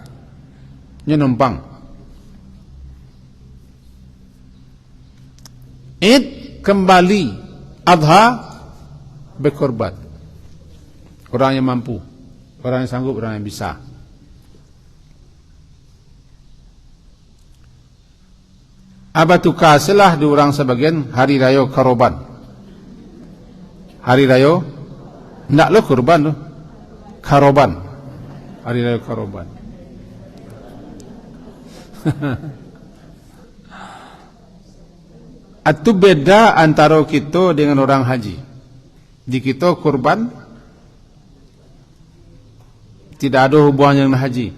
nya numpang. Id kembali, Adha berkorban. Orang yang mampu, orang yang sanggup, orang yang bisa. Abatuka selah di orang sebagian hari raya Karoban. Hari raya ndak lo kurban lo, Karoban. Hari raya Karoban. Itu beda antara kita dengan orang haji. Di kita kurban tidak ada hubungan dengan haji.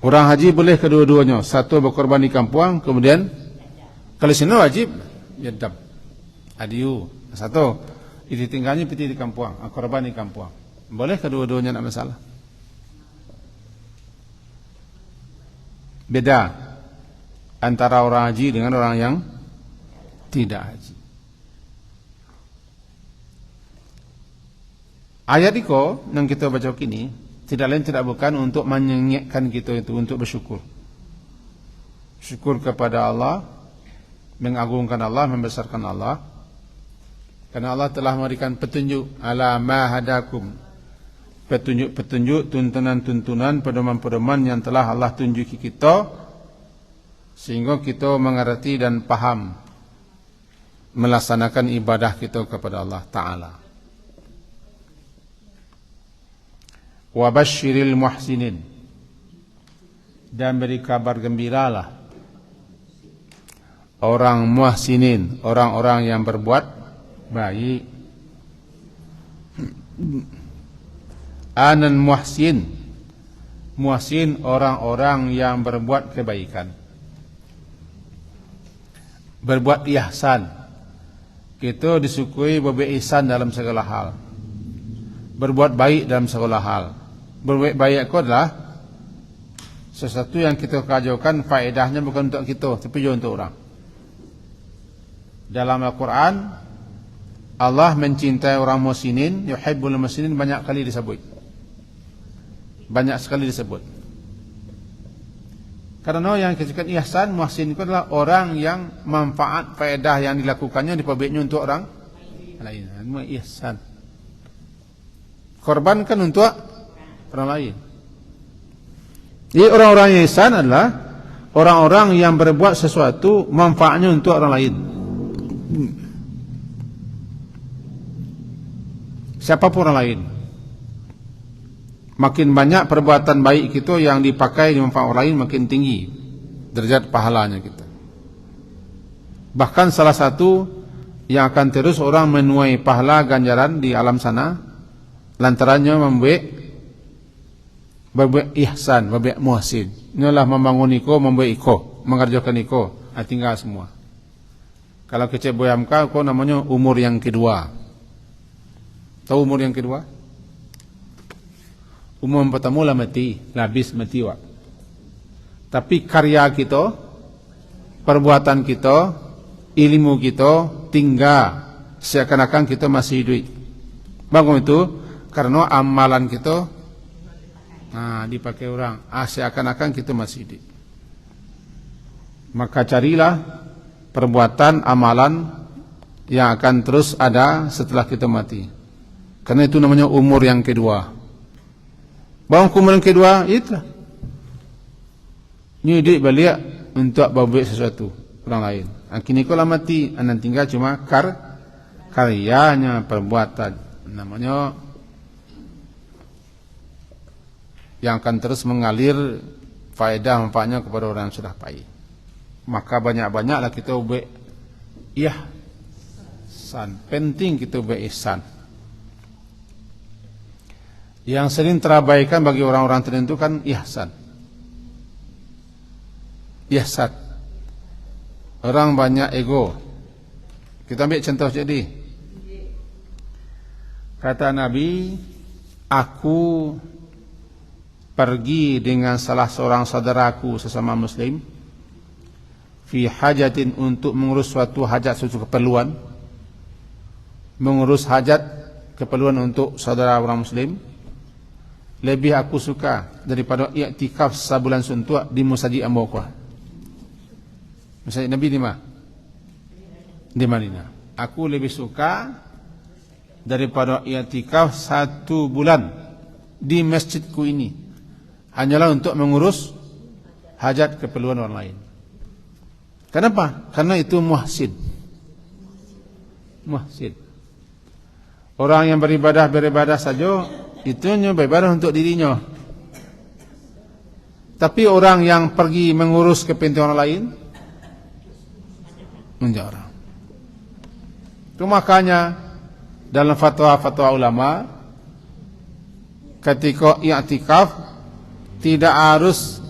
Orang haji boleh kedua-duanya. Satu berkorban di kampung, kemudian kalau sini wajib yadab. Adiu. Satu ditinggalnya piti di kampung, korban di kampung. Boleh kedua-duanya, tidak masalah. Beda antara orang haji dengan orang yang tidak haji. Ayat iko yang kita baca kini tidak lain tidak bukan untuk menyengatkan kita itu untuk bersyukur. Syukur kepada Allah, mengagungkan Allah, membesarkan Allah. Karena Allah telah memberikan petunjuk ala ma hadakum. Petunjuk-petunjuk, tuntunan-tuntunan, pedoman-pedoman yang telah Allah tunjuki kita sehingga kita mengerti dan paham melaksanakan ibadah kita kepada Allah Ta'ala. Wa basyiril muhsinin, dan beri kabar gembiralah orang muhsinin, orang-orang yang berbuat baik. Anan muhsin, muhsin orang-orang yang berbuat kebaikan, berbuat ihsan. Kita disukui berbuat ihsan dalam segala hal, berbuat baik dalam segala hal. Berbuat baik itu adalah sesuatu yang kita kerjakan, faedahnya bukan untuk kita tapi juga untuk orang. Dalam Al-Quran Allah mencintai orang muhsinin, yuhibbul muhsinin, banyak kali disebut. Banyak sekali disebut. Karena yang disebutkan ihsan, muhsin itu adalah orang yang manfaat, faedah yang dilakukannya diperbaiknya untuk orang lain. Itu ihsan. Korban kan untuk orang lain. Jadi orang-orang yang ihsan adalah orang-orang yang berbuat sesuatu manfaatnya untuk orang lain. Siapapun orang lain. Makin banyak perbuatan baik kita yang dipakai di manfaat orang lain, makin tinggi derajat pahalanya kita. Bahkan salah satu yang akan terus orang menuai pahala ganjaran di alam sana lantarannya berbuat ihsan, berbuat muhsin. Inilah membangun iko, membuat iko, mengerjakan iko, tinggal semua. Kalau kecil boyamka, kau namanya umur yang kedua. Tahu umur yang kedua? Umur pertama lah mati, habis mati wak. Tapi karya kita, perbuatan kita, ilmu kita tinggal seakan-akan kita masih hidup. Bangun itu karena amalan kita dipakai orang, seakan-akan kita masih hidup. Maka carilah perbuatan amalan yang akan terus ada setelah kita mati. Karena itu namanya umur yang kedua. Bangun umur yang kedua, itulah nyidik balik untuk berbuat sesuatu orang lain. Kini kalau mati, anda tinggal cuma karyanya, perbuatan. Namanya yang akan terus mengalir faedah manfaatnya kepada orang yang sudah pahit. Maka banyak-banyaklah kita buat ihsan. Penting kita berihsan. Yang sering terabaikan bagi orang-orang tertentu kan ihsan. Ihsan. Orang banyak ego. Kita ambil contoh jadi. Kata Nabi, aku pergi dengan salah seorang saudaraku sesama muslim fi hajatin, untuk mengurus suatu hajat, suatu keperluan, mengurus hajat keperluan untuk saudara orang muslim, lebih aku suka daripada i'tikaf sebulan suntuk di Masjid Ambaqah. Masjid Nabi di mana? Di Madinah. Aku lebih suka daripada i'tikaf 1 bulan di masjidku ini, hanyalah untuk mengurus hajat keperluan orang lain. Kenapa? Karena itu muhsin. Muhsin. Orang yang beribadah saja, itu hanya beribadah untuk dirinya. Tapi orang yang pergi mengurus kepentingan orang lain, menjadi orang. Itu makanya dalam fatwa-fatwa ulama, ketika i'tikaf tidak harus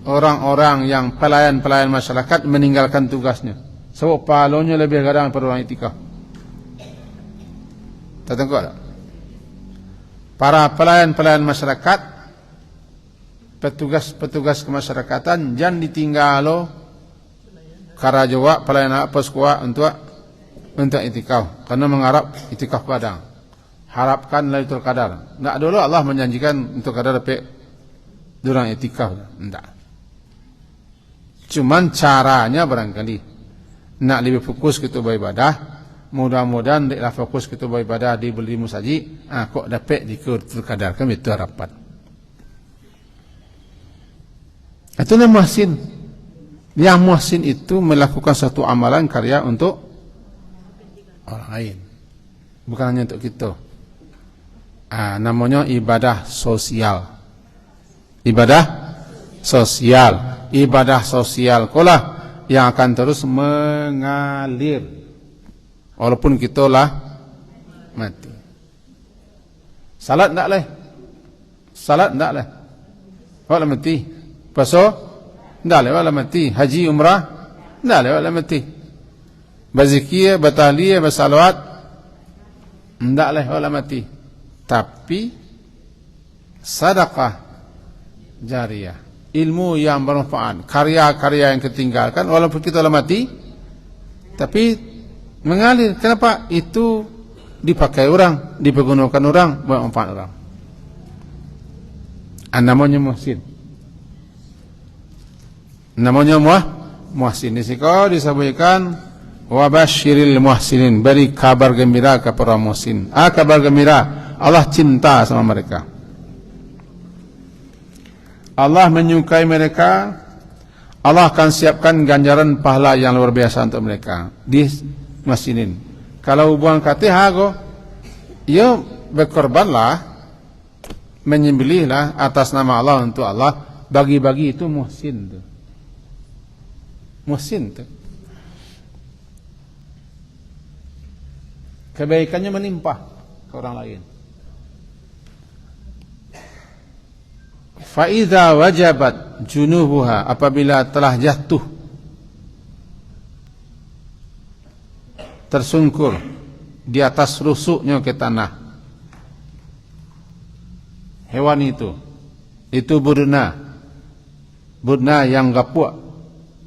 orang-orang yang pelayan-pelayan masyarakat meninggalkan tugasnya, sebab pahalanya lebih kadang daripada orang i'tikaf. Tak tengok tak? Para pelayan-pelayan masyarakat, petugas-petugas kemasyarakatan, jangan ditinggal karajawa pelayan apa sekuat untuk i'tikaf, karena mengharap i'tikaf padang. Harapkan Lailatul Qadar. Tidak dulu Allah menjanjikan untuk kadar dapat durang i'tikaf. Tidak. Cuman caranya barangkali nak lebih fokus kita beribadah. Mudah-mudahan deklah fokus kita beribadah di beli musajid, kok dapat di Lailatul Qadar, kami itu harapan. Itu nama muhsin. Yang muhsin itu melakukan satu amalan karya untuk orang lain, bukan hanya untuk kita. Namanya ibadah sosial. Ibadah sosial. Ibadah sosial kolah yang akan terus mengalir walaupun kita lah mati. Salat tak leh. Salat tak leh. Wala mati. Puasa tak leh, wala mati. Haji umrah tak leh, wala mati. Berzikir, bertahliyah, bersalawat tak leh, wala mati. Tapi sedekah jariyah, ilmu yang bermanfaat, karya-karya yang ketinggalkan walaupun kita telah mati, tapi mengalir. Kenapa? Itu dipakai orang, dipergunakan orang, bermanfaat orang. Namanya muhsin. Namanya muhsin. Di sini disebutkan wa basyiril muhsinin, beri kabar gembira kepada muhsin. Kabar gembira, Allah cinta sama mereka. Allah menyukai mereka. Allah akan siapkan ganjaran pahala yang luar biasa untuk mereka di muhsinin. Kalau buang kata ya berkorbanlah, menyembelihlah atas nama Allah untuk Allah, bagi-bagi, itu muhsin tu. Muhsin tu. Kebaikannya menimpah ke orang lain. Fa'idha wajabat junubuha, apabila telah jatuh, tersungkur di atas rusuknya ke tanah, hewan itu budna yang gapuk,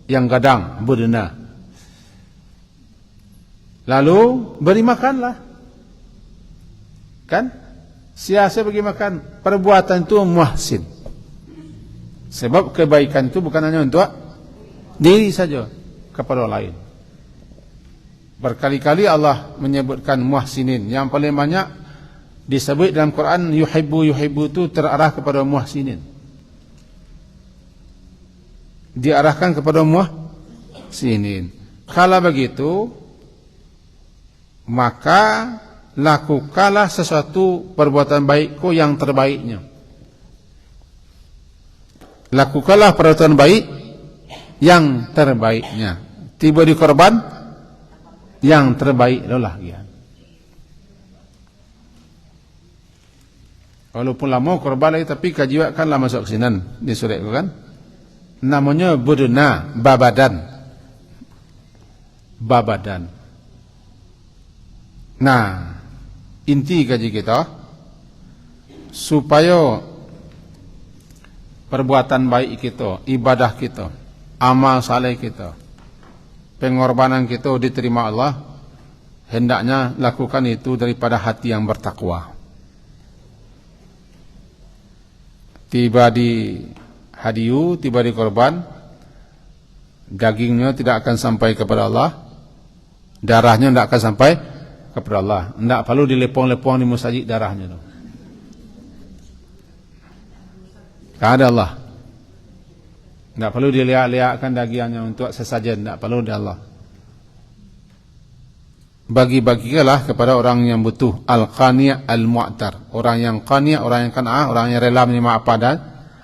yang gadang, budna. Lalu beri makanlah, kan? Sia-sia bagi makan. Perbuatan itu muhsin. Sebab kebaikan itu bukan hanya untuk diri saja, kepada orang lain. Berkali-kali Allah menyebutkan muhsinin. Yang paling banyak disebut dalam Quran, yuhibbu itu terarah kepada muhsinin. Diarahkan kepada muhsinin. Kalau begitu, maka lakukanlah sesuatu perbuatan baikku yang terbaiknya. Lakukanlah perbuatan baik yang terbaiknya. Tiba di korban, yang terbaik adalah dia. Walaupun lama korban lagi, tapi kajiwa kan lah masuk ke sini di surat itu kan. Namanya buduna, babadan. Babadan. Nah, inti kaji kita supaya perbuatan baik kita, ibadah kita, amal saleh kita, pengorbanan kita diterima Allah, hendaknya lakukan itu daripada hati yang bertakwa. Tiba di hadiu, tiba di korban, dagingnya tidak akan sampai kepada Allah, darahnya tidak akan sampai kepada Allah. Tidak perlu dilepong-lepong di masjid darahnya. Tak ada Allah. Tidak perlu dilihat-lihatkan dagingnya untuk sesajen, tidak perlu di Allah. Bagi-bagilah kepada orang yang butuh. Al-qani' al-mu'tar. Orang yang qani', orang yang qana'ah, orang yang rela menerima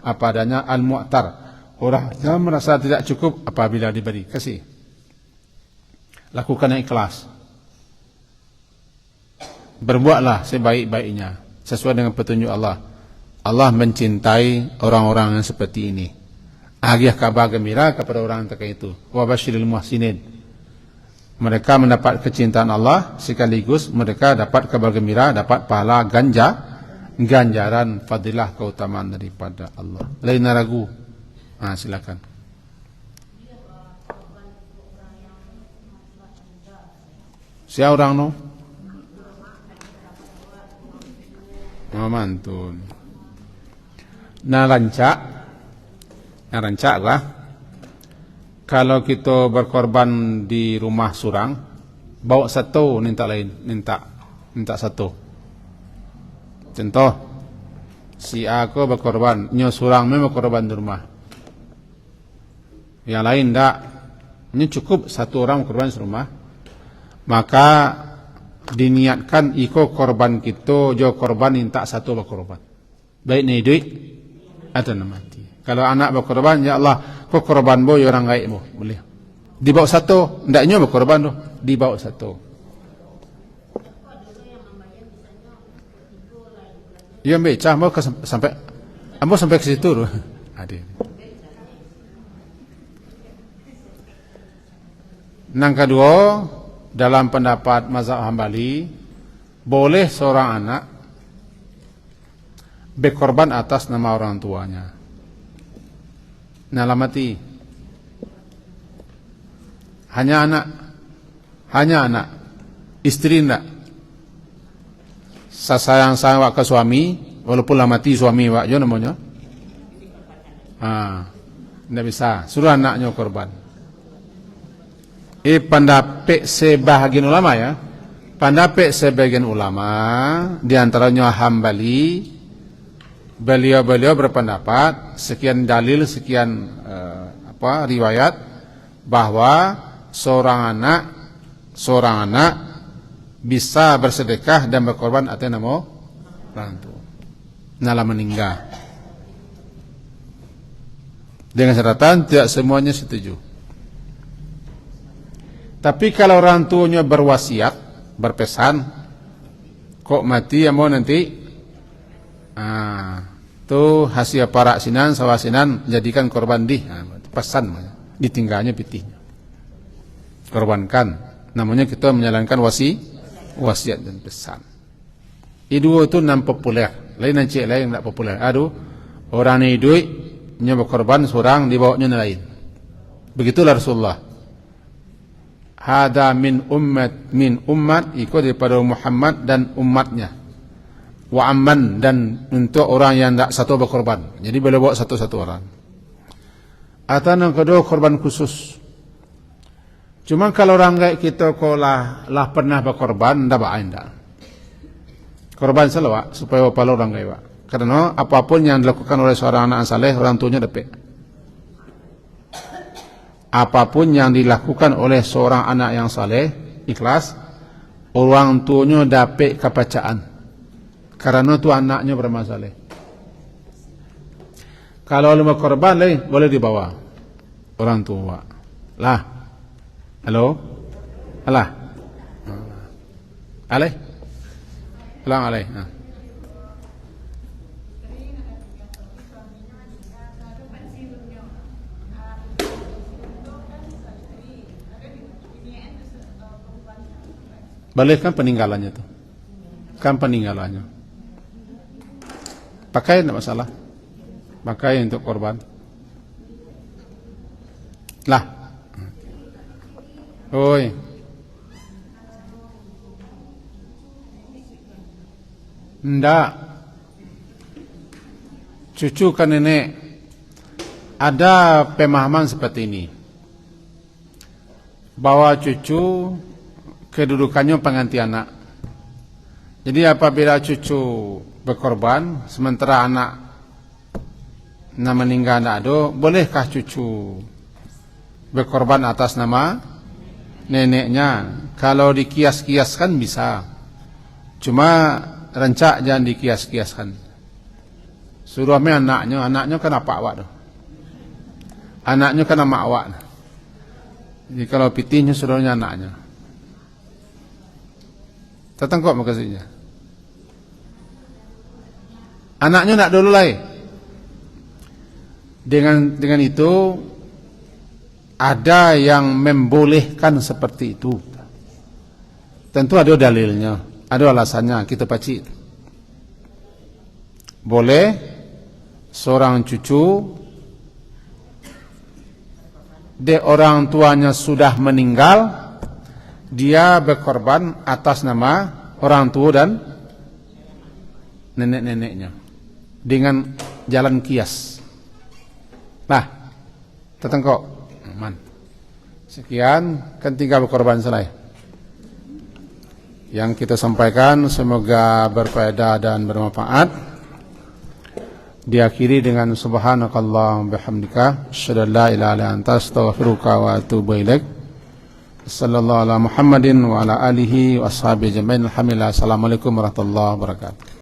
apa adanya. Al-mu'tar. Orang yang merasa tidak cukup apabila diberi. Kasih. Lakukan yang ikhlas. Berbuatlah sebaik-baiknya sesuai dengan petunjuk Allah. Allah mencintai orang-orang yang seperti ini. Hadiah kabar gembira kepada orang yang terkait itu. Wa basyiril muhsinin. Mereka mendapat kecintaan Allah sekaligus mereka dapat kabar gembira, dapat pahala ganjaran fadilah keutamaan daripada Allah. Lain ragu. Silakan. Siapa orang no? Mantun. Rancak lah. Kalau kita berkorban di rumah surang, bawa satu, minta satu. Contoh, si aku berkorban, nyo surang memang berkorban di rumah. Yang lain tak, ini cukup satu orang berkorban di rumah. Maka diniatkan iko korban kita, jo korban minta satu berkorban. Baik ni duit atau mati. Kalau anak berkorban, ya Allah, kau korban boy orang gaib mo, boleh. Dibawa satu, ndaknya berkorban tu, dibawa satu. Ya beca, mau sampai ke situ tu. Ada. Yang kedua, dalam pendapat mazhab Hambali, boleh seorang anak berkorban atas nama orang tuanya. Nala mati. Hanya anak. Istri tidak. Sayang wak ke suami, walaupun lah mati suami wak, jo namanya. Tidak bisa. Suruh anaknya korban. Pendapat sebahagian ulama ya. Pendapat sebagian ulama, diantaranya Hambali, beliau berpendapat sekian dalil, sekian riwayat bahwa seorang anak bisa bersedekah dan berkorban atas nama orang tua nala meninggal. Dengan catatan tidak semuanya setuju. Tapi kalau orang tuanya berwasiat, berpesan, kok mati ya mau nanti tu hasil parak sinan sawasinan jadikan korban pesan ditinggalnya pitihnya korbankan, namanya kita menjalankan wasiat dan pesan. Dua itu non populer, lain nanti lain tidak populer. Orang ni duit nya berkorban seorang dibawanya lain. Begitulah Rasulullah. Hada min ummat ikut daripada Muhammad dan umatnya. Wa amman dan untuk orang yang tidak satu berkorban. Jadi boleh bawa satu-satu orang. Atau yang kedua korban khusus. Cuma kalau orang kayak kita lah pernah berkorban, tidak baik tidak. Korban selalu supaya pahala orang kayak. Karena apapun yang dilakukan oleh seorang anak saleh, orang tuanya dapat. Apapun yang dilakukan oleh seorang anak yang saleh, ikhlas, orang tuanya dapat kebacaan. Karena itu anaknya bermasalah. Kalau lima korban boleh dibawa orang tua. Lah, halo, alah, Alaih. Ulang alaih. Boleh kan peninggalannya tuh? Kan peninggalannya. Pakai tidak masalah. Pakai untuk korban. Lah. Oi. Ndak. Cucu kan nenek. Ada pemahaman seperti ini. Bahwa cucu kedudukannya pengganti anak. Jadi apabila cucu berkorban sementara anak meninggal tidak ada, bolehkah cucu berkorban atas nama neneknya? Kalau dikias-kiaskan bisa, cuma rencak jangan dikias-kiaskan. Suruhnya anaknya kan apa awak tuh? Anaknya kan nama awak. Jadi kalau pitihnya suruhnya anaknya. Tetengkok maksudnya. Anaknya nak dulu lah. Dengan itu ada yang membolehkan seperti itu. Tentu ada dalilnya, ada alasannya, kita pacik. Boleh seorang cucu orang tuanya sudah meninggal, dia berkorban atas nama orang tua dan nenek-neneknya dengan jalan kias. Nah, tetengkok, aman. Sekian, kan tinggal berkorban selai. Yang kita sampaikan semoga berfaedah dan bermanfaat. Diakhiri dengan subhanakallah bihamdika asyhadu an la ilaha illa anta astaghfiruka wa atubu ilaik. Sallallahu ala Muhammadin wa ala alihi wa ashabihi ajma'in. Alhamdulillah. Assalamualaikum warahmatullahi wabarakatuh.